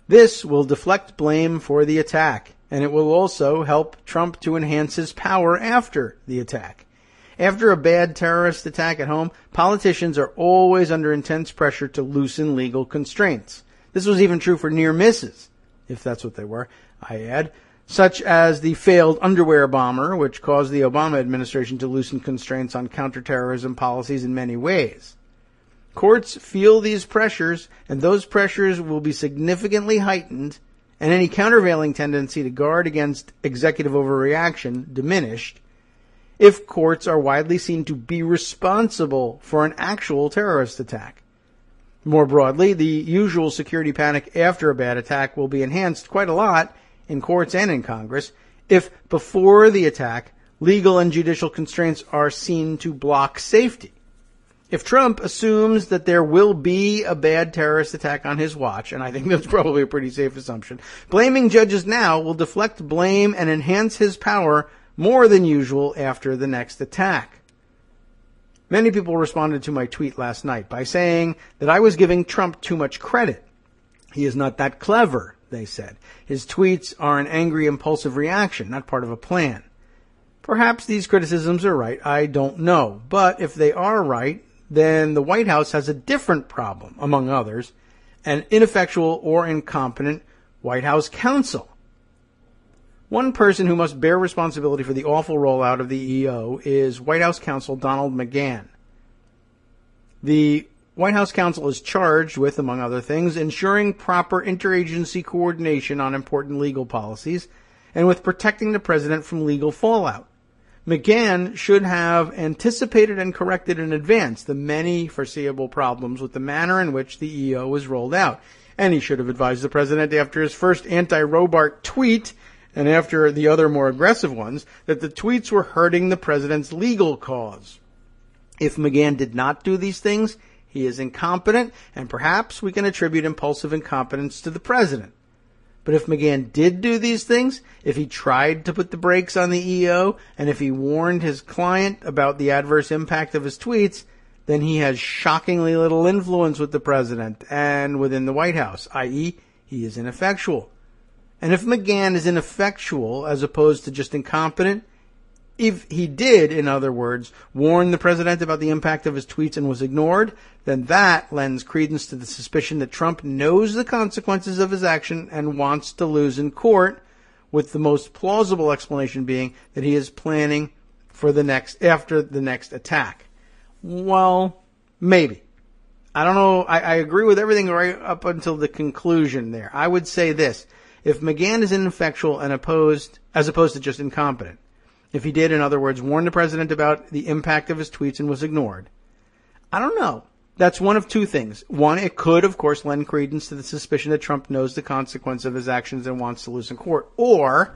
This will deflect blame for the attack, and it will also help Trump to enhance his power after the attack. After a bad terrorist attack at home, politicians are always under intense pressure to loosen legal constraints. This was even true for near misses, if that's what they were, I add, such as the failed underwear bomber, which caused the Obama administration to loosen constraints on counterterrorism policies in many ways. Courts feel these pressures, and those pressures will be significantly heightened, and any countervailing tendency to guard against executive overreaction diminished, if courts are widely seen to be responsible for an actual terrorist attack. More broadly, the usual security panic after a bad attack will be enhanced quite a lot in courts and in Congress if before the attack, legal and judicial constraints are seen to block safety. If Trump assumes that there will be a bad terrorist attack on his watch, and I think that's probably a pretty safe assumption, blaming judges now will deflect blame and enhance his power more than usual after the next attack. Many people responded to my tweet last night by saying that I was giving Trump too much credit. He is not that clever, they said. His tweets are an angry, impulsive reaction, not part of a plan. Perhaps these criticisms are right. I don't know. But if they are right, then the White House has a different problem, among others, an ineffectual or incompetent White House counsel. One person who must bear responsibility for the awful rollout of the EO is White House counsel Donald McGahn. The White House counsel is charged with, among other things, ensuring proper interagency coordination on important legal policies and with protecting the president from legal fallout. McGahn should have anticipated and corrected in advance the many foreseeable problems with the manner in which the EO was rolled out. And he should have advised the president after his first anti-Robart tweet and after the other more aggressive ones, that the tweets were hurting the president's legal cause. If McGahn did not do these things, he is incompetent, and perhaps we can attribute impulsive incompetence to the president. But if McGahn did do these things, if he tried to put the brakes on the EO, and if he warned his client about the adverse impact of his tweets, then he has shockingly little influence with the president and within the White House, i.e., he is ineffectual. And if McGahn is ineffectual as opposed to just incompetent, if he did, in other words, warn the president about the impact of his tweets and was ignored, then that lends credence to the suspicion that Trump knows the consequences of his action and wants to lose in court, with the most plausible explanation being that he is planning for after the next attack. Well, maybe. I don't know. I agree with everything right up until the conclusion there. I would say this. If McGahn is ineffectual and as opposed to just incompetent, if he did, in other words, warn the president about the impact of his tweets and was ignored, I don't know. That's one of two things. One, it could, of course, lend credence to the suspicion that Trump knows the consequence of his actions and wants to lose in court. Or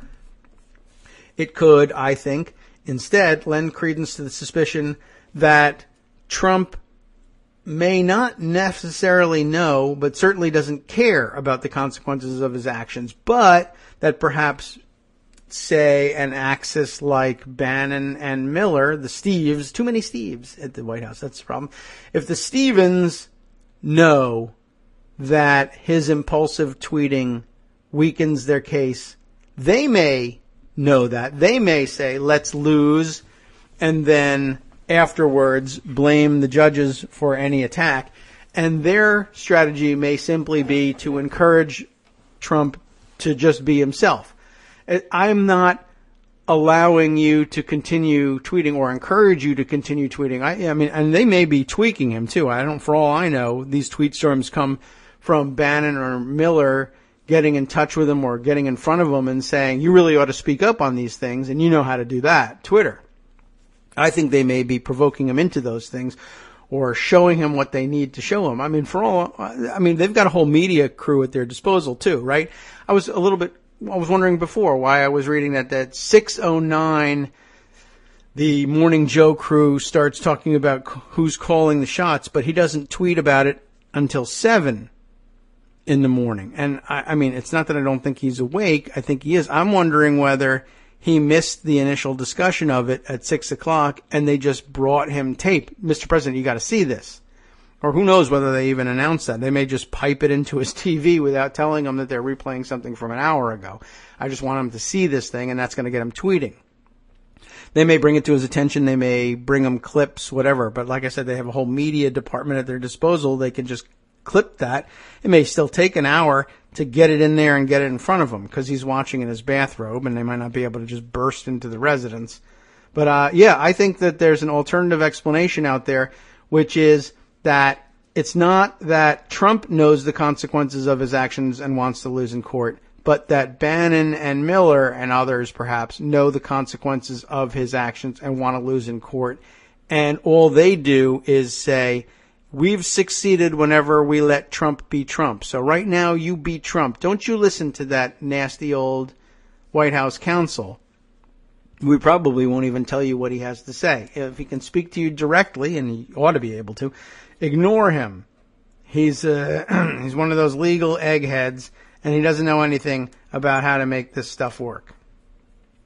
it could, I think, instead lend credence to the suspicion that Trump may not necessarily know, but certainly doesn't care about the consequences of his actions, but that perhaps, say, an axis like Bannon and Miller, the Steves, too many Steves at the White House, that's the problem. If the Stevens know that his impulsive tweeting weakens their case, they may know that. They may say, let's lose, and then afterwards blame the judges for any attack. And their strategy may simply be to encourage Trump to just be himself. I'm not allowing you to continue tweeting or encourage you to continue tweeting. I mean, and they may be tweaking him too. For all I know, these tweet storms come from Bannon or Miller getting in touch with him or getting in front of him and saying, you really ought to speak up on these things, and you know how to do that. Twitter. I think they may be provoking him into those things or showing him what they need to show him. I mean, they've got a whole media crew at their disposal too, right? I was wondering before why I was reading that 6:09, the Morning Joe crew starts talking about who's calling the shots, but he doesn't tweet about it until 7 in the morning. And I mean, it's not that I don't think he's awake. I think he is. I'm wondering whether he missed the initial discussion of it at 6 o'clock and they just brought him tape. Mr. President, you got to see this. Or who knows whether they even announced that. They may just pipe it into his TV without telling him that they're replaying something from an hour ago. I just want him to see this thing, and that's going to get him tweeting. They may bring it to his attention. They may bring him clips, whatever. But like I said, they have a whole media department at their disposal. They can just clip that. It may still take an hour to get it in there and get it in front of him because he's watching in his bathrobe, and they might not be able to just burst into the residence. But, I think that there's an alternative explanation out there, which is that it's not that Trump knows the consequences of his actions and wants to lose in court, but that Bannon and Miller and others perhaps know the consequences of his actions and want to lose in court. And all they do is say, we've succeeded whenever we let Trump be Trump. So right now you be Trump. Don't you listen to that nasty old White House counsel. We probably won't even tell you what he has to say. If he can speak to you directly, and he ought to be able to, ignore him. He's one of those legal eggheads, and he doesn't know anything about how to make this stuff work.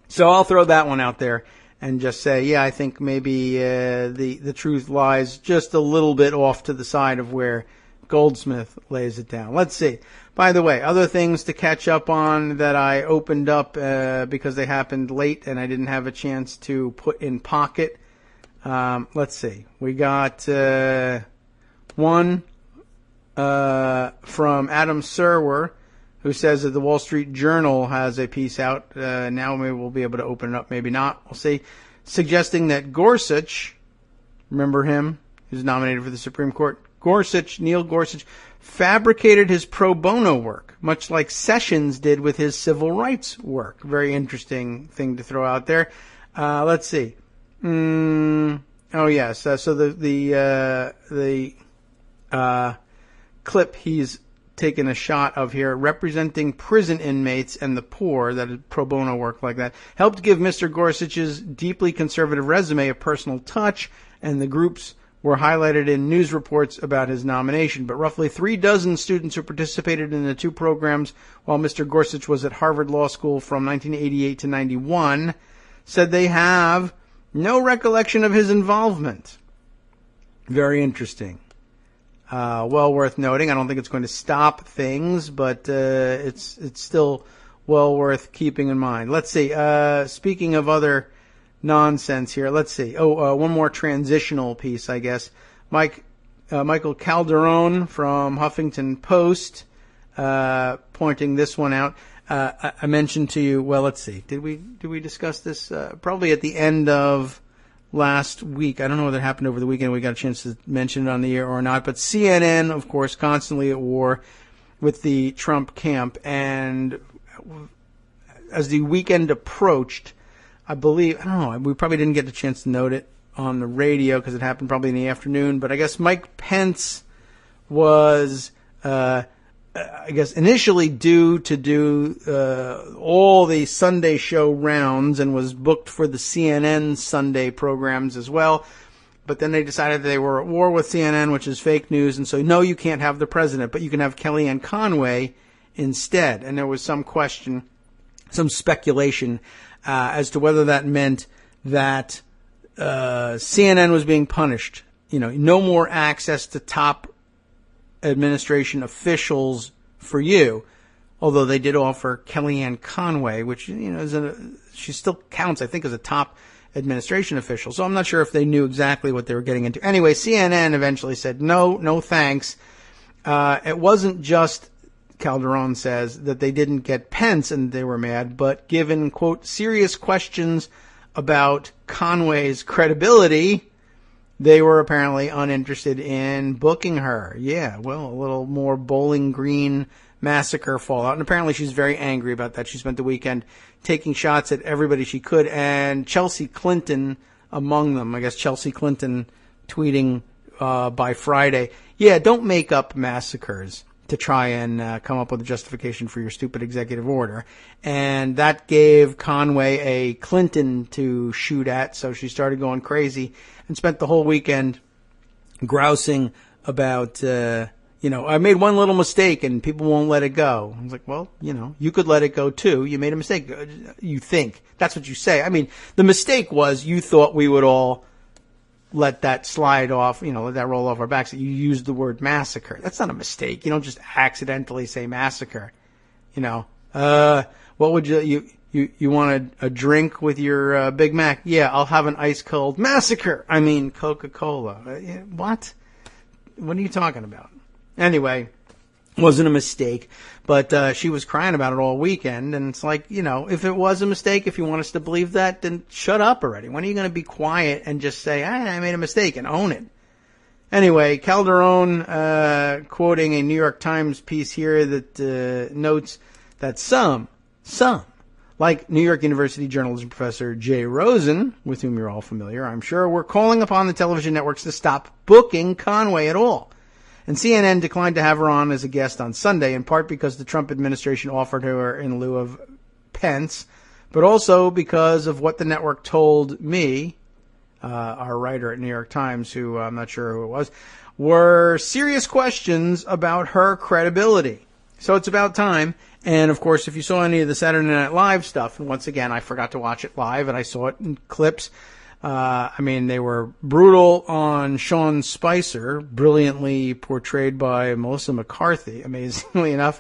So I'll throw that one out there and just say, I think maybe the truth lies just a little bit off to the side of where Goldsmith lays it down. Let's see. By the way, other things to catch up on that I opened up because they happened late and I didn't have a chance to put in pocket. Let's see. We got one from Adam Serwer, who says that the Wall Street Journal has a piece out. Now maybe we'll be able to open it up, maybe not. We'll see. Suggesting that Gorsuch, remember him, who's nominated for the Supreme Court, Neil Gorsuch, fabricated his pro bono work, much like Sessions did with his civil rights work. Very interesting thing to throw out there. Let's see. Oh yes. So the clip he's taken a shot of here, representing prison inmates and the poor, that is pro bono work like that, helped give Mr. Gorsuch's deeply conservative resume a personal touch, and the groups were highlighted in news reports about his nomination. But roughly 36 students who participated in the two programs while Mr. Gorsuch was at Harvard Law School from 1988 to 91 said they have no recollection of his involvement. Very interesting. Well worth noting. I don't think it's going to stop things, but it's still well worth keeping in mind. Let's see. Speaking of other nonsense here, let's see. One more transitional piece, I guess. Michael Calderon from Huffington Post pointing this one out. I mentioned to you. Well, let's see. Did we discuss this? Probably at the end of last week. I don't know whether it happened over the weekend. We got a chance to mention it on the air or not. But CNN, of course, constantly at war with the Trump camp. And as the weekend approached, I believe, I don't know, we probably didn't get the chance to note it on the radio because it happened probably in the afternoon. But I guess Mike Pence was, initially due to do all the Sunday show rounds and was booked for the CNN Sunday programs as well. But then they decided they were at war with CNN, which is fake news, and so, no, you can't have the president, but you can have Kellyanne Conway instead. And there was some question, some speculation as to whether that meant that CNN was being punished. No more access to top administration officials for you, although they did offer Kellyanne Conway, which she still counts, I think, as a top administration official. So I'm not sure if they knew exactly what they were getting into. Anyway, CNN eventually said no thanks. It wasn't just, Calderon says, that they didn't get Pence and they were mad, but given, quote, serious questions about Conway's credibility, they were apparently uninterested in booking her. Yeah, well, a little more Bowling Green massacre fallout. And apparently she's very angry about that. She spent the weekend taking shots at everybody she could, and Chelsea Clinton among them. I guess Chelsea Clinton tweeting by Friday, yeah, don't make up massacres to try and come up with a justification for your stupid executive order. And that gave Conway a Clinton to shoot at, so she started going crazy and spent the whole weekend grousing about, I made one little mistake and people won't let it go. I was like, well, you could let it go too. You made a mistake. You think. That's what you say. I mean, the mistake was you thought we would all let that slide off, let that roll off our backs. You used the word massacre. That's not a mistake. You don't just accidentally say massacre. What would you want a drink with your Big Mac? Yeah, I'll have an ice cold massacre. I mean, Coca-Cola. What? What are you talking about? Anyway, wasn't a mistake, but she was crying about it all weekend, and it's like, if it was a mistake, if you want us to believe that, then shut up already. When are you going to be quiet and just say, I made a mistake, and own it? Anyway, Calderon quoting a New York Times piece here that notes that some, like New York University journalism professor Jay Rosen, with whom you're all familiar, I'm sure, were calling upon the television networks to stop booking Conway at all. And CNN declined to have her on as a guest on Sunday, in part because the Trump administration offered her in lieu of Pence, but also because of what the network told me, our writer at New York Times, who I'm not sure who it was, were serious questions about her credibility. So it's about time. And, of course, if you saw any of the Saturday Night Live stuff, and once again, I forgot to watch it live, and I saw it in clips. They were brutal on Sean Spicer, brilliantly portrayed by Melissa McCarthy, amazingly enough.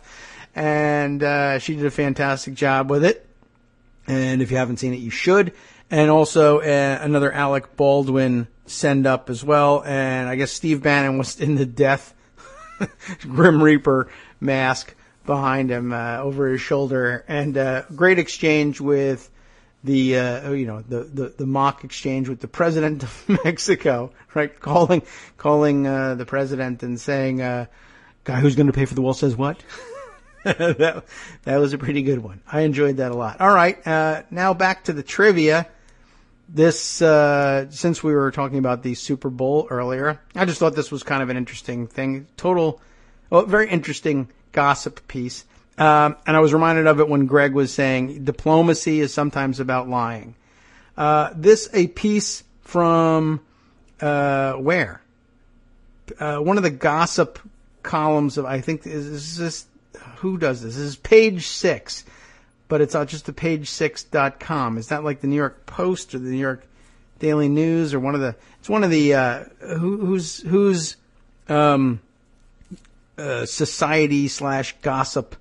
And she did a fantastic job with it. And if you haven't seen it, you should. And also another Alec Baldwin send-up as well. And I guess Steve Bannon was in the death Grim Reaper mask behind him over his shoulder. And great exchange with the mock exchange with the president of Mexico, right? Calling the president and saying, guy who's going to pay for the wall says what? that was a pretty good one. I enjoyed that a lot. All right. Now back to the trivia. This, since we were talking about the Super Bowl earlier, I just thought this was kind of an interesting thing. Very interesting gossip piece. And I was reminded of it when Greg was saying diplomacy is sometimes about lying. This a piece from where? One of the gossip columns of, I think, is this, who does this? This is Page 6, but it's just the page6.com. Is that like the New York Post or the New York Daily News or it's one of the, whose society / gossip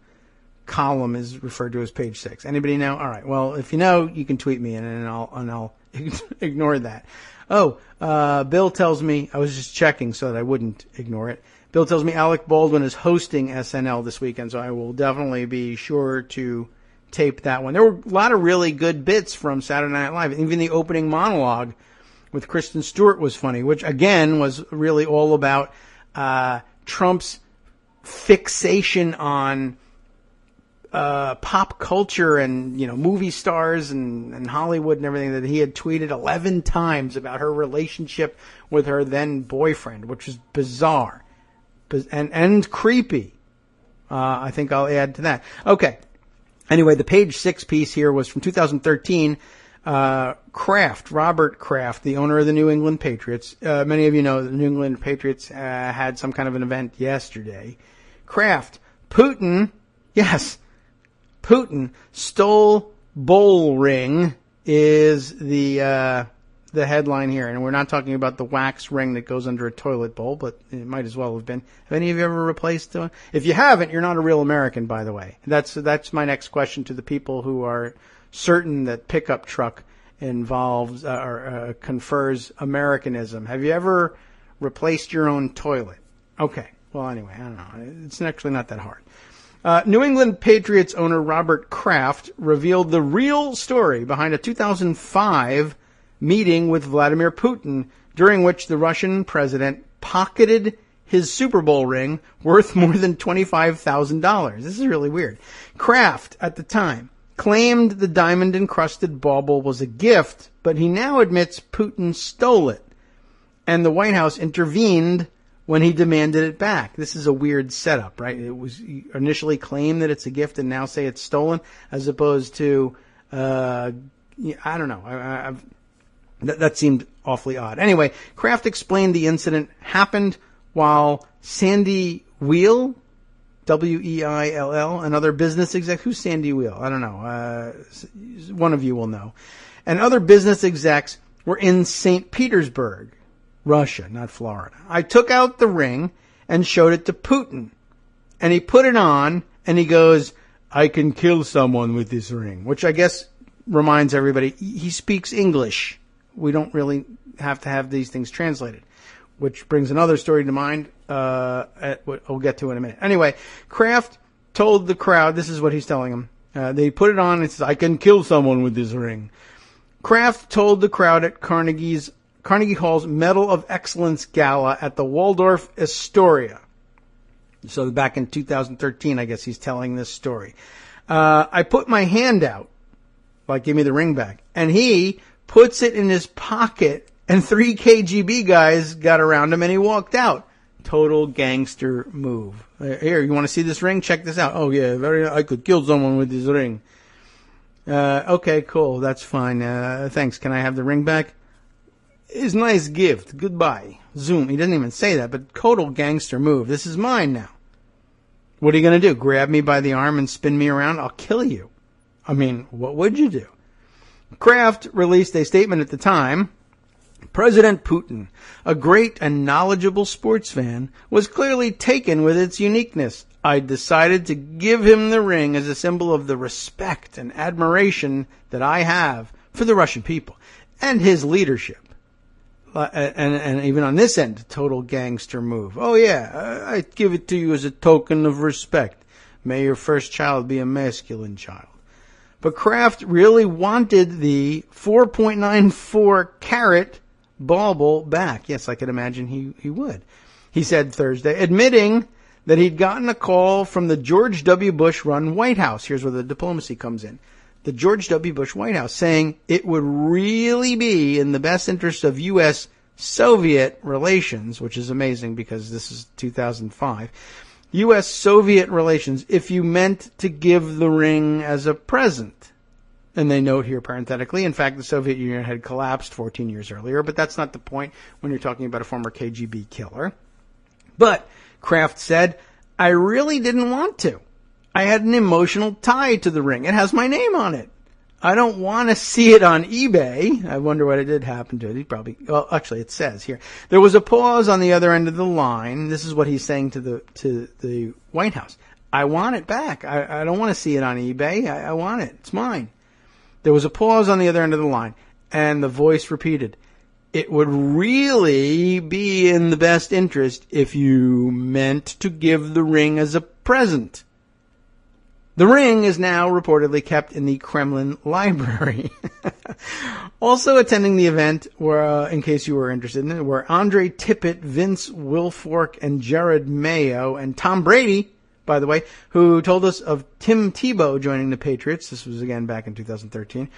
column is referred to as Page 6. Anybody know? All right. Well, if you know, you can tweet me and I'll ignore that. Bill tells me, I was just checking so that I wouldn't ignore it. Bill tells me Alec Baldwin is hosting SNL this weekend, so I will definitely be sure to tape that one. There were a lot of really good bits from Saturday Night Live. Even the opening monologue with Kristen Stewart was funny, which again was really all about Trump's fixation on pop culture and, movie stars and Hollywood and everything, that he had tweeted 11 times about her relationship with her then boyfriend, which was bizarre and creepy. I think I'll add to that. Okay. Anyway, the Page 6 piece here was from 2013. Robert Kraft, the owner of the New England Patriots. Many of you know the New England Patriots had some kind of an event yesterday. Kraft, Putin stole bowl ring is the headline here. And we're not talking about the wax ring that goes under a toilet bowl, but it might as well have been. Have any of you ever replaced one? If you haven't, you're not a real American, by the way. That's my next question to the people who are certain that pickup truck involves or confers Americanism. Have you ever replaced your own toilet? Okay. Well, anyway, I don't know. It's actually not that hard. New England Patriots owner Robert Kraft revealed the real story behind a 2005 meeting with Vladimir Putin, during which the Russian president pocketed his Super Bowl ring worth more than $25,000. This is really weird. Kraft, at the time, claimed the diamond-encrusted bauble was a gift, but he now admits Putin stole it, and the White House intervened when he demanded it back. This is a weird setup, right? It was initially claimed that it's a gift and now say it's stolen, as opposed to, I don't know. That seemed awfully odd. Anyway, Kraft explained the incident happened while Sandy Weil, Weill, and other business execs. Who's Sandy Weil? I don't know. One of you will know. And other business execs were in St. Petersburg, Russia, not Florida. I took out the ring and showed it to Putin. And he put it on and he goes, "I can kill someone with this ring," which I guess reminds everybody he speaks English. We don't really have to have these things translated, which brings another story to mind. We'll get to in a minute. Anyway, Kraft told the crowd, this is what he's telling them. They put it on and says, "I can kill someone with this ring." Kraft told the crowd at Carnegie Hall's Medal of Excellence Gala at the Waldorf Astoria. So back in 2013, I guess he's telling this story. I put my hand out, like, give me the ring back. And he puts it in his pocket, and 3 KGB guys got around him, and he walked out. Total gangster move. Here, you want to see this ring? Check this out. Oh, yeah, I could kill someone with this ring. Okay, cool. That's fine. Thanks. Can I have the ring back? It's a nice gift. Goodbye. Zoom. He doesn't even say that, but total gangster move. This is mine now. What are you going to do? Grab me by the arm and spin me around? I'll kill you. I mean, what would you do? Kraft released a statement at the time. President Putin, a great and knowledgeable sports fan, was clearly taken with its uniqueness. I decided to give him the ring as a symbol of the respect and admiration that I have for the Russian people and his leadership. And even on this end, total gangster move. Oh yeah, I give it to you as a token of respect. May your first child be a masculine child. But Kraft really wanted the 4.94 carat bauble back. Yes, I could imagine he would. He said Thursday, admitting that he'd gotten a call from the George W. Bush-run White House. Here's where the diplomacy comes in. The George W. Bush White House saying it would really be in the best interest of U.S.-Soviet relations, which is amazing because this is 2005, U.S.-Soviet relations if you meant to give the ring as a present. And they note here parenthetically, in fact, the Soviet Union had collapsed 14 years earlier, but that's not the point when you're talking about a former KGB killer. But Kraft said, I really didn't want to. I had an emotional tie to the ring. It has my name on it. I don't want to see it on eBay. I wonder what it did happen to it. He probably, well, actually it says here. There was a pause on the other end of the line. This is what he's saying to the White House. I want it back. I don't want to see it on eBay. I want it. It's mine. There was a pause on the other end of the line, and the voice repeated, it would really be in the best interest if you meant to give the ring as a present. The ring is now reportedly kept in the Kremlin library. Also attending the event, were, in case you were interested in it, were Andre Tippett, Vince Wilfork, and Jared Mayo, and Tom Brady, by the way, who told us of Tim Tebow joining the Patriots. This was, again, back in 2013.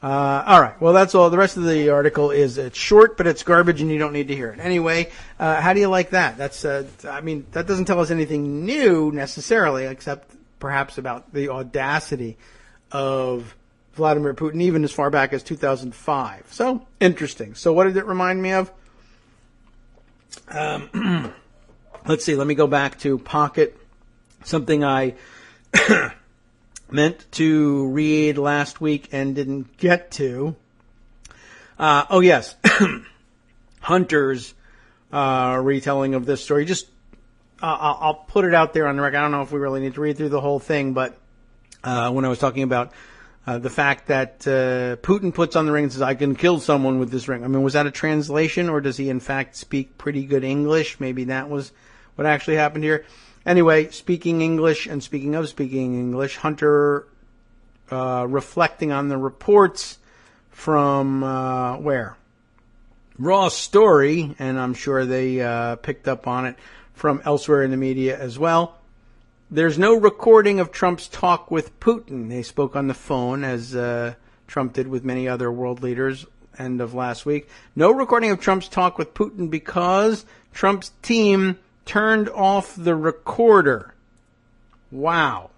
All right. Well, that's all. The rest of the article it's short, but it's garbage, and you don't need to hear it. Anyway, how do you like that? That's, that doesn't tell us anything new necessarily, except perhaps about the audacity of Vladimir Putin, even as far back as 2005. So, interesting. So, what did it remind me of? Let's see. Let me go back to Pocket. Something I meant to read last week and didn't get to. Oh, yes. Hunter's retelling of this story. Just I'll put it out there on the record. I don't know if we really need to read through the whole thing, but when I was talking about the fact that Putin puts on the ring and says, I can kill someone with this ring. I mean, was that a translation, or does he in fact speak pretty good English? Maybe that was what actually happened here. Anyway, speaking English, and speaking of speaking English, Hunter reflecting on the reports from where? Raw Story, and I'm sure they picked up on it from elsewhere in the media as well. There's no recording of Trump's talk with Putin. They spoke on the phone, as Trump did with many other world leaders end of last week. No recording of Trump's talk with Putin because Trump's team turned off the recorder. Wow.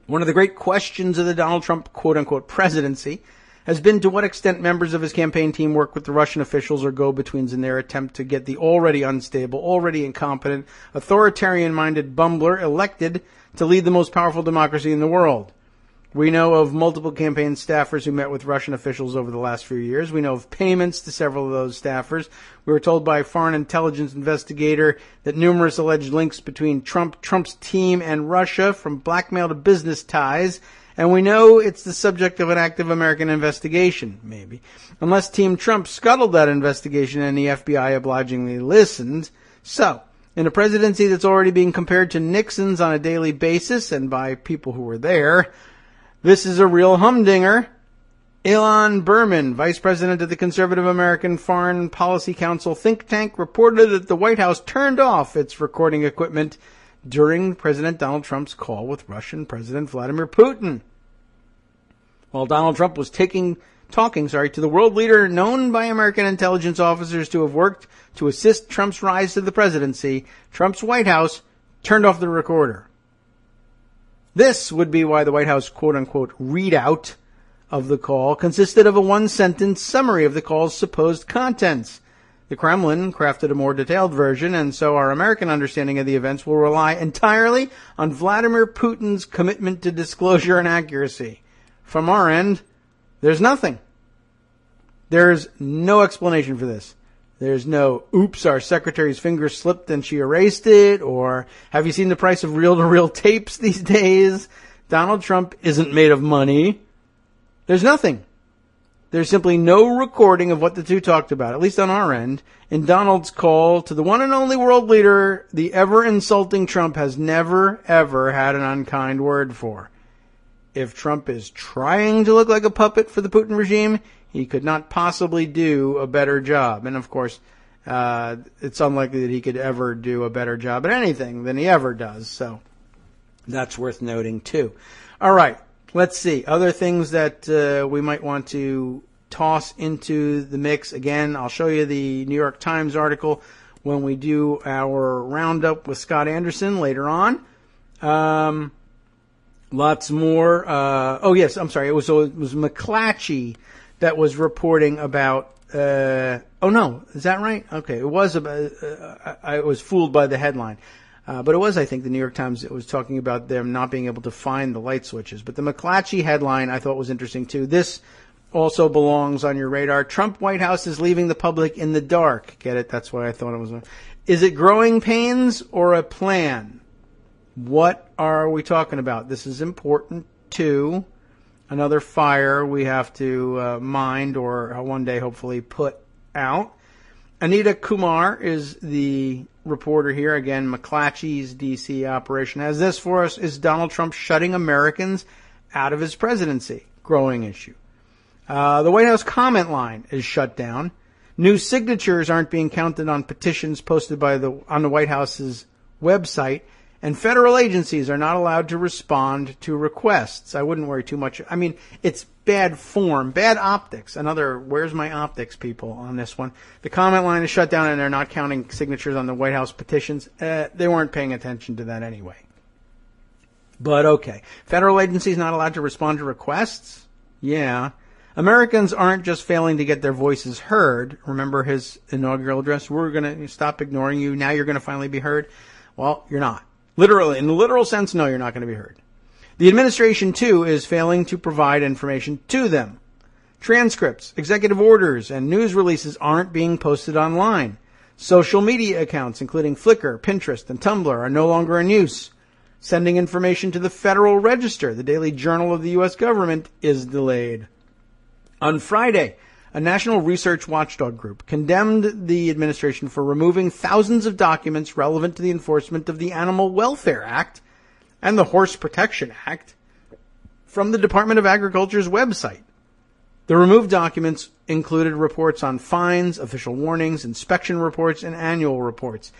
One of the great questions of the Donald Trump quote-unquote presidency has been to what extent members of his campaign team work with the Russian officials or go-betweens in their attempt to get the already unstable, already incompetent, authoritarian-minded bumbler elected to lead the most powerful democracy in the world. We know of multiple campaign staffers who met with Russian officials over the last few years. We know of payments to several of those staffers. We were told by a foreign intelligence investigator that numerous alleged links between Trump's team and Russia, from blackmail to business ties. And we know it's the subject of an active American investigation, maybe. Unless Team Trump scuttled that investigation and the FBI obligingly listened. So, in a presidency that's already being compared to Nixon's on a daily basis, and by people who were there, this is a real humdinger. Ilan Berman, vice president of the Conservative American Foreign Policy Council think tank, reported that the White House turned off its recording equipment during President Donald Trump's call with Russian President Vladimir Putin. While Donald Trump was talking to the world leader known by American intelligence officers to have worked to assist Trump's rise to the presidency, Trump's White House turned off the recorder. This would be why the White House quote-unquote readout of the call consisted of a one-sentence summary of the call's supposed contents. The Kremlin crafted a more detailed version, and so our American understanding of the events will rely entirely on Vladimir Putin's commitment to disclosure and accuracy. From our end, there's nothing. There's no explanation for this. There's no, oops, our secretary's finger slipped and she erased it, or have you seen the price of reel-to-reel tapes these days? Donald Trump isn't made of money. There's nothing. There's simply no recording of what the two talked about, at least on our end. In Donald's call to the one and only world leader, the ever-insulting Trump has never, ever had an unkind word for. If Trump is trying to look like a puppet for the Putin regime, he could not possibly do a better job. And, of course, it's unlikely that he could ever do a better job at anything than he ever does. So that's worth noting, too. All right. Let's see. Other things that we might want to toss into the mix. Again, I'll show you the New York Times article. when we do our roundup with Scott Anderson later on. Lots more. Oh, yes, I'm sorry. It was McClatchy that was reporting about. Oh, no. Is that right? Okay. It was about. I was fooled by the headline. But it was, I think, the New York Times that was talking about them not being able to find the light switches. But the McClatchy headline I thought was interesting, too. This also belongs on your radar. Trump White House is leaving the public in the dark. Get it? That's why I thought it was. Is it growing pains or a plan? What are we talking about? This is important, too. Another fire we have to mind or one day hopefully put out. Anita Kumar is the reporter here. Again, McClatchy's D.C. operation has this for us. Is Donald Trump shutting Americans out of his presidency? Growing issue. The White House comment line is shut down. New signatures aren't being counted on petitions posted on the White House's website. And federal agencies are not allowed to respond to requests. I wouldn't worry too much. I mean, it's bad form, bad optics. Another, where's my optics, people, on this one? The comment line is shut down and they're not counting signatures on the White House petitions. They weren't paying attention to that anyway. But okay. Federal agencies not allowed to respond to requests? Yeah. Americans aren't just failing to get their voices heard. Remember his inaugural address? We're going to stop ignoring you. Now you're going to finally be heard. Well, you're not. Literally, in the literal sense, no, you're not going to be heard. The administration, too, is failing to provide information to them. Transcripts, executive orders, and news releases aren't being posted online. Social media accounts, including Flickr, Pinterest, and Tumblr, are no longer in use. Sending information to the Federal Register, the daily journal of the U.S. government, is delayed. On Friday, a national research watchdog group condemned the administration for removing thousands of documents relevant to the enforcement of the Animal Welfare Act and the Horse Protection Act from the Department of Agriculture's website. The removed documents included reports on fines, official warnings, inspection reports, and annual reports.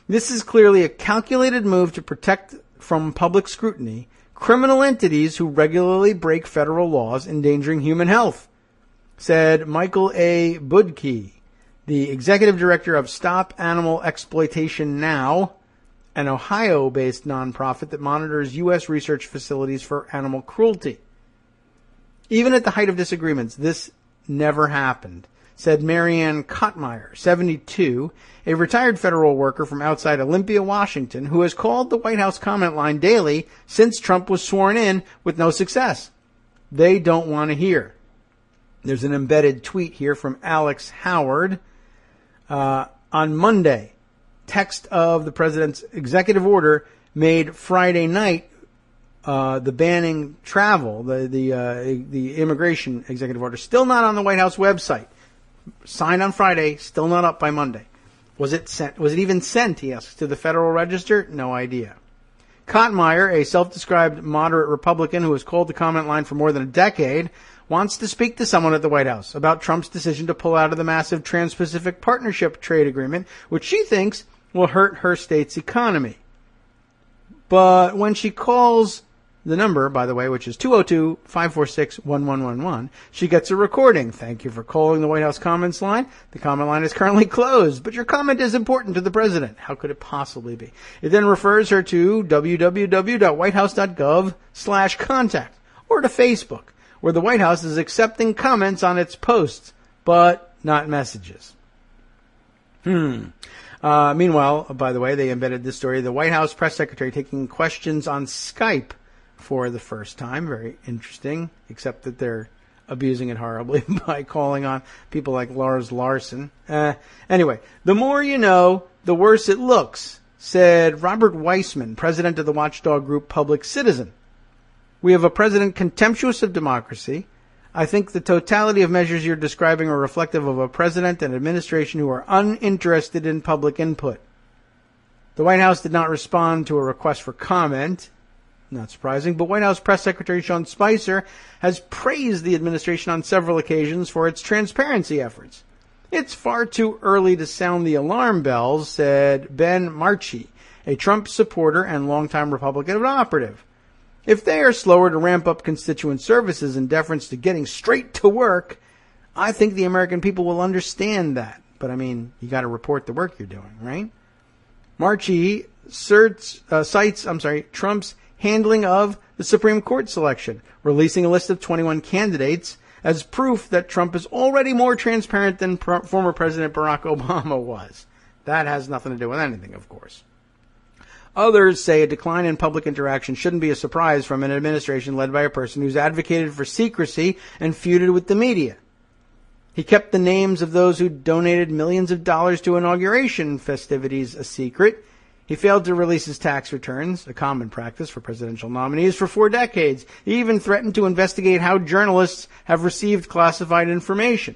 This is clearly a calculated move to protect from public scrutiny criminal entities who regularly break federal laws endangering human health, said Michael A. Budke, the executive director of Stop Animal Exploitation Now, an Ohio-based nonprofit that monitors U.S. research facilities for animal cruelty. Even at the height of disagreements, this never happened, said Marianne Kottmeyer, 72, a retired federal worker from outside Olympia, Washington, who has called the White House comment line daily since Trump was sworn in with no success. They don't want to hear. There's an embedded tweet here from Alex Howard on Monday. Text of the president's executive order made Friday night the banning travel, the immigration executive order, still not on the White House website. Signed on Friday, still not up by Monday. Was it sent? Was it even sent? He asks, to the Federal Register. No idea. Kottmeyer, a self-described moderate Republican who has called the comment line for more than a decade, wants to speak to someone at the White House about Trump's decision to pull out of the massive Trans-Pacific Partnership trade agreement, which she thinks will hurt her state's economy. But when she calls the number, by the way, which is 202-546-1111, she gets a recording. Thank you for calling the White House comments line. The comment line is currently closed, but your comment is important to the president. How could it possibly be? It then refers her to www.whitehouse.gov/contact or to Facebook, where the White House is accepting comments on its posts, but not messages. Meanwhile, by the way, they embedded this story, the White House press secretary taking questions on Skype for the first time. Very interesting, except that they're abusing it horribly by calling on people like Lars Larson. Anyway, the more you know, the worse it looks, said Robert Weissman, president of the watchdog group Public Citizen. We have a president contemptuous of democracy. I think the totality of measures you're describing are reflective of a president and administration who are uninterested in public input. The White House did not respond to a request for comment. Not surprising, but White House Press Secretary Sean Spicer has praised the administration on several occasions for its transparency efforts. It's far too early to sound the alarm bells, said Ben Marchi, a Trump supporter and longtime Republican operative. If they are slower to ramp up constituent services in deference to getting straight to work, I think the American people will understand that. but I mean, you got to report the work you're doing, right? Marchi cites Trump's handling of the Supreme Court selection, releasing a list of 21 candidates as proof that Trump is already more transparent than former President Barack Obama was. That has nothing to do with anything, of course. Others say a decline in public interaction shouldn't be a surprise from an administration led by a person who's advocated for secrecy and feuded with the media. He kept the names of those who donated millions of dollars to inauguration festivities a secret. He failed to release his tax returns, a common practice for presidential nominees, for 4 decades. He even threatened to investigate how journalists have received classified information.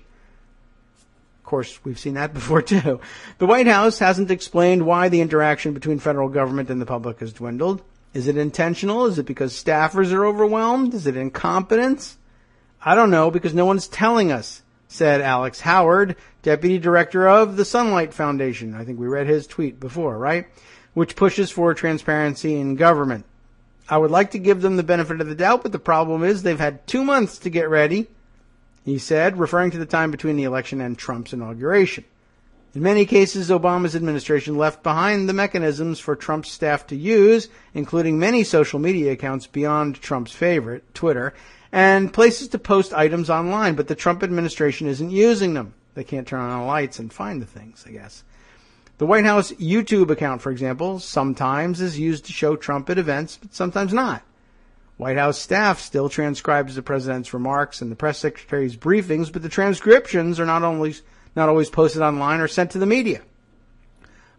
Of course, we've seen that before, too. The White House hasn't explained why the interaction between federal government and the public has dwindled. Is it intentional? Is it because staffers are overwhelmed? Is it incompetence? I don't know, because no one's telling us, said Alex Howard, deputy director of the Sunlight Foundation. I think we read his tweet before, right? Which pushes for transparency in government. I would like to give them the benefit of the doubt, but the problem is they've had 2 months to get ready, he said, referring to the time between the election and Trump's inauguration. In many cases, Obama's administration left behind the mechanisms for Trump's staff to use, including many social media accounts beyond Trump's favorite, Twitter, and places to post items online, but the Trump administration isn't using them. They can't turn on the lights and find the things, I guess. The White House YouTube account, for example, sometimes is used to show Trump at events, but sometimes not. White House staff still transcribes the president's remarks and the press secretary's briefings, but the transcriptions are not always posted online or sent to the media.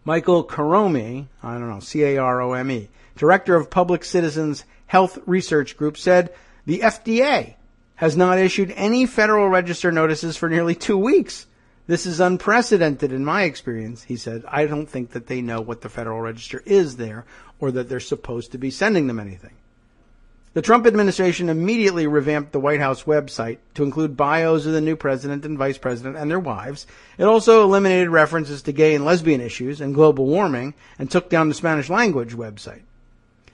Michael Carome, Carome, director of Public Citizens Health Research Group, said the FDA has not issued any Federal Register notices for nearly 2 weeks. This is unprecedented in my experience, he said. I don't think that they know what the Federal Register is there or that they're supposed to be sending them anything. The Trump administration immediately revamped the White House website to include bios of the new president and vice president and their wives. It also eliminated references to gay and lesbian issues and global warming and took down the Spanish language website.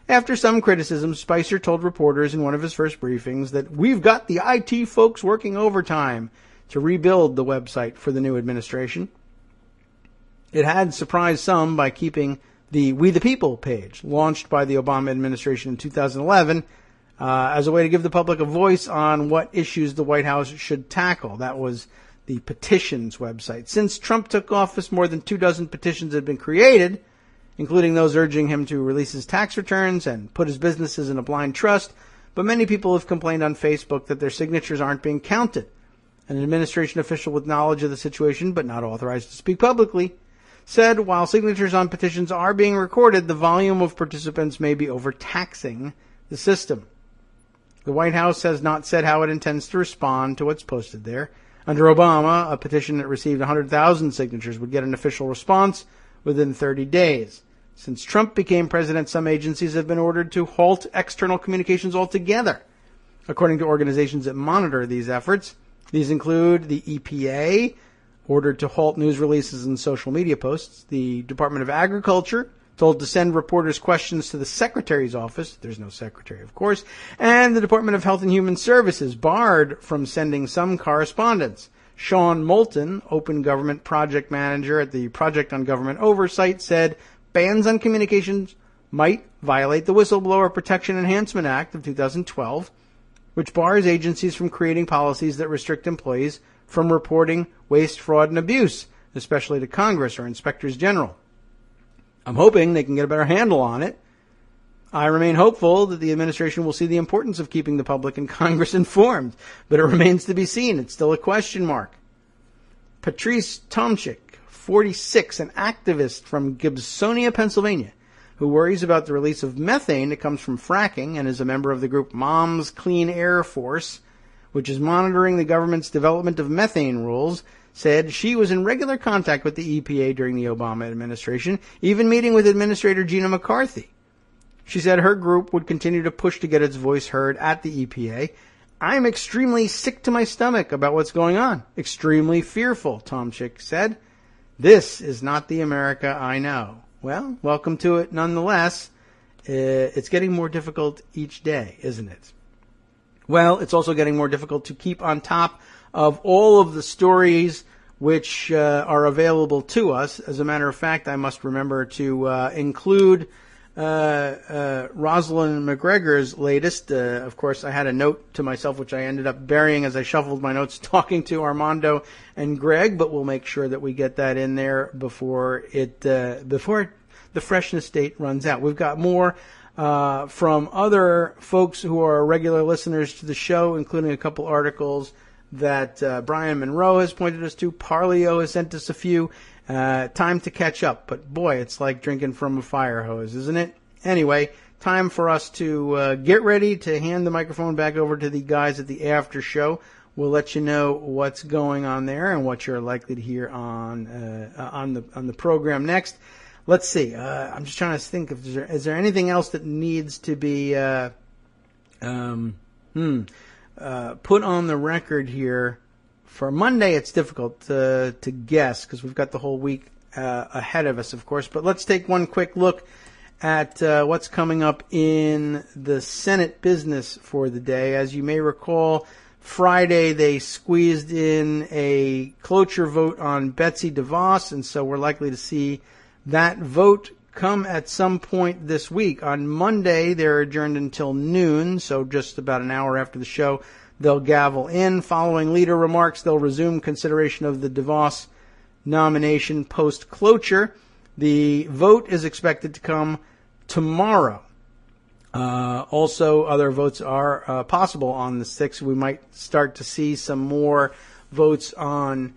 After some criticism, Spicer told reporters in one of his first briefings that we've got the IT folks working overtime to rebuild the website for the new administration. It had surprised some by keeping the We the People page, launched by the Obama administration in 2011, as a way to give the public a voice on what issues the White House should tackle. That was the petitions website. Since Trump took office, more than 24 petitions had been created, including those urging him to release his tax returns and put his businesses in a blind trust. But many people have complained on Facebook that their signatures aren't being counted. An administration official with knowledge of the situation, but not authorized to speak publicly, said while signatures on petitions are being recorded, the volume of participants may be overtaxing the system. The White House has not said how it intends to respond to what's posted there. Under Obama, a petition that received 100,000 signatures would get an official response within 30 days. Since Trump became president, some agencies have been ordered to halt external communications altogether. According to organizations that monitor these efforts, these include the EPA, ordered to halt news releases and social media posts, the Department of Agriculture, told to send reporters questions to the Secretary's office, there's no secretary of course, and the Department of Health and Human Services, barred from sending some correspondence. Sean Moulton, Open Government Project Manager at the Project on Government Oversight, said bans on communications might violate the Whistleblower Protection Enhancement Act of 2012, which bars agencies from creating policies that restrict employees from reporting waste, fraud, and abuse, especially to Congress or inspectors general. I'm hoping they can get a better handle on it. I remain hopeful that the administration will see the importance of keeping the public and Congress informed, but it remains to be seen. It's still a question mark. Patrice Tomczyk, 46, an activist from Gibsonia, Pennsylvania, who worries about the release of methane that comes from fracking and is a member of the group Moms Clean Air Force, which is monitoring the government's development of methane rules, said she was in regular contact with the EPA during the Obama administration, even meeting with Administrator Gina McCarthy. She said her group would continue to push to get its voice heard at the EPA. I'm extremely sick to my stomach about what's going on. Extremely fearful, Tomczyk said. This is not the America I know. Well, welcome to it nonetheless. It's getting more difficult each day, isn't it? Well, it's also getting more difficult to keep on top of all of the stories which are available to us. As a matter of fact, I must remember to include Rosalind McGregor's latest. Of course, I had a note to myself, which I ended up burying as I shuffled my notes talking to Armando and Greg, but we'll make sure that we get that in there before the freshness date runs out. We've got more from other folks who are regular listeners to the show, including a couple articles that Brian Monroe has pointed us to. Parlio has sent us a few. Time to catch up, but boy, it's like drinking from a fire hose, isn't it? Anyway, time for us to get ready to hand the microphone back over to the guys at the after show. We'll let you know what's going on there and what you're likely to hear on the program next. Let's see. I'm just trying to think if is there anything else that needs to be put on the record here. For Monday, it's difficult to guess because we've got the whole week ahead of us, of course. But let's take one quick look at what's coming up in the Senate business for the day. As you may recall, Friday they squeezed in a cloture vote on Betsy DeVos, and so we're likely to see that vote come at some point this week. On Monday, they're adjourned until noon, so just about an hour after the show. They'll gavel in. Following leader remarks, they'll resume consideration of the DeVos nomination post-cloture. The vote is expected to come tomorrow. Also, other votes are possible on the 6th. We might start to see some more votes on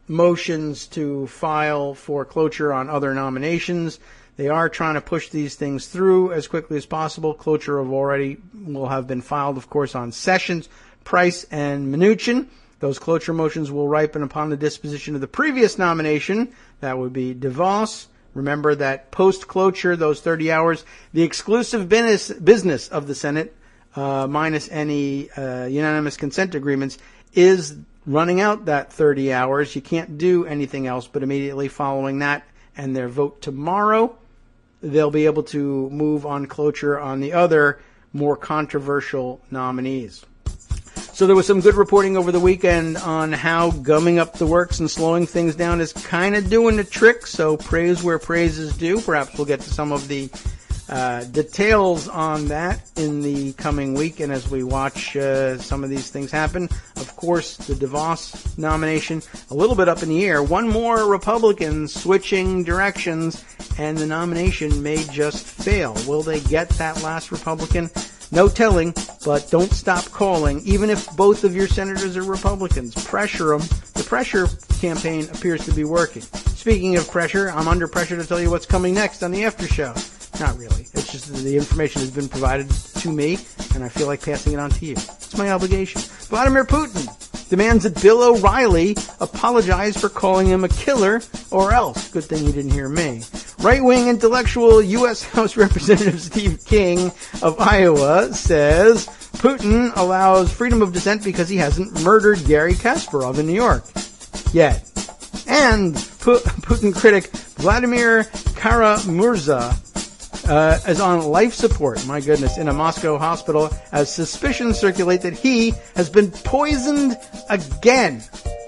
motions to file for cloture on other nominations. They are trying to push these things through as quickly as possible. Cloture will have been filed, of course, on Sessions, Price, and Mnuchin. Those cloture motions will ripen upon the disposition of the previous nomination. That would be DeVos. Remember that post-cloture, those 30 hours, the exclusive business of the Senate, minus any unanimous consent agreements, is running out that 30 hours. You can't do anything else, but immediately following that and their vote tomorrow, they'll be able to move on cloture on the other more controversial nominees. So there was some good reporting over the weekend on how gumming up the works and slowing things down is kind of doing the trick, so praise where praise is due. Perhaps we'll get to some of the details on that in the coming week and as we watch some of these things happen. Of course, the DeVos nomination, a little bit up in the air. One more Republican switching directions, and the nomination may just fail. Will they get that last Republican? No telling, but don't stop calling. Even if both of your senators are Republicans, pressure them. The pressure campaign appears to be working. Speaking of pressure, I'm under pressure to tell you what's coming next on the after show. Not really. It's just that the information has been provided to me, and I feel like passing it on to you. It's my obligation. Vladimir Putin demands that Bill O'Reilly apologize for calling him a killer, or else. Good thing you didn't hear me. Right-wing intellectual U.S. House Representative Steve King of Iowa says Putin allows freedom of dissent because he hasn't murdered Gary Kasparov in New York yet. And Putin critic Vladimir Kara-Murza is on life support, my goodness, in a Moscow hospital as suspicions circulate that he has been poisoned again.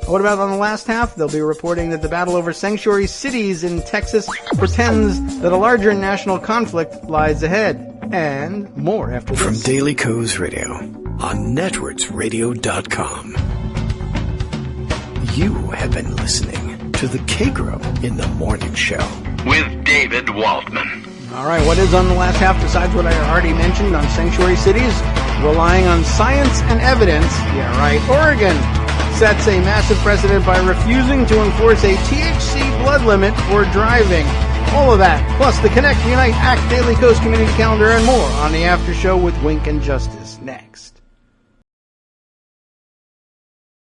What about on the last half? They'll be reporting that the battle over sanctuary cities in Texas pretends that a larger national conflict lies ahead. And more after this. From Daily Kos Radio on networksradio.com. You have been listening to the Kagro in the Morning Show with David Waldman. All right, what is on the last half besides what I already mentioned on sanctuary cities? Relying on science and evidence. Yeah, right. Oregon sets a massive precedent by refusing to enforce a THC blood limit for driving. All of that, plus the Connect, Unite, Act, Daily Kos community calendar, and more on the after show with Wink and Justice next.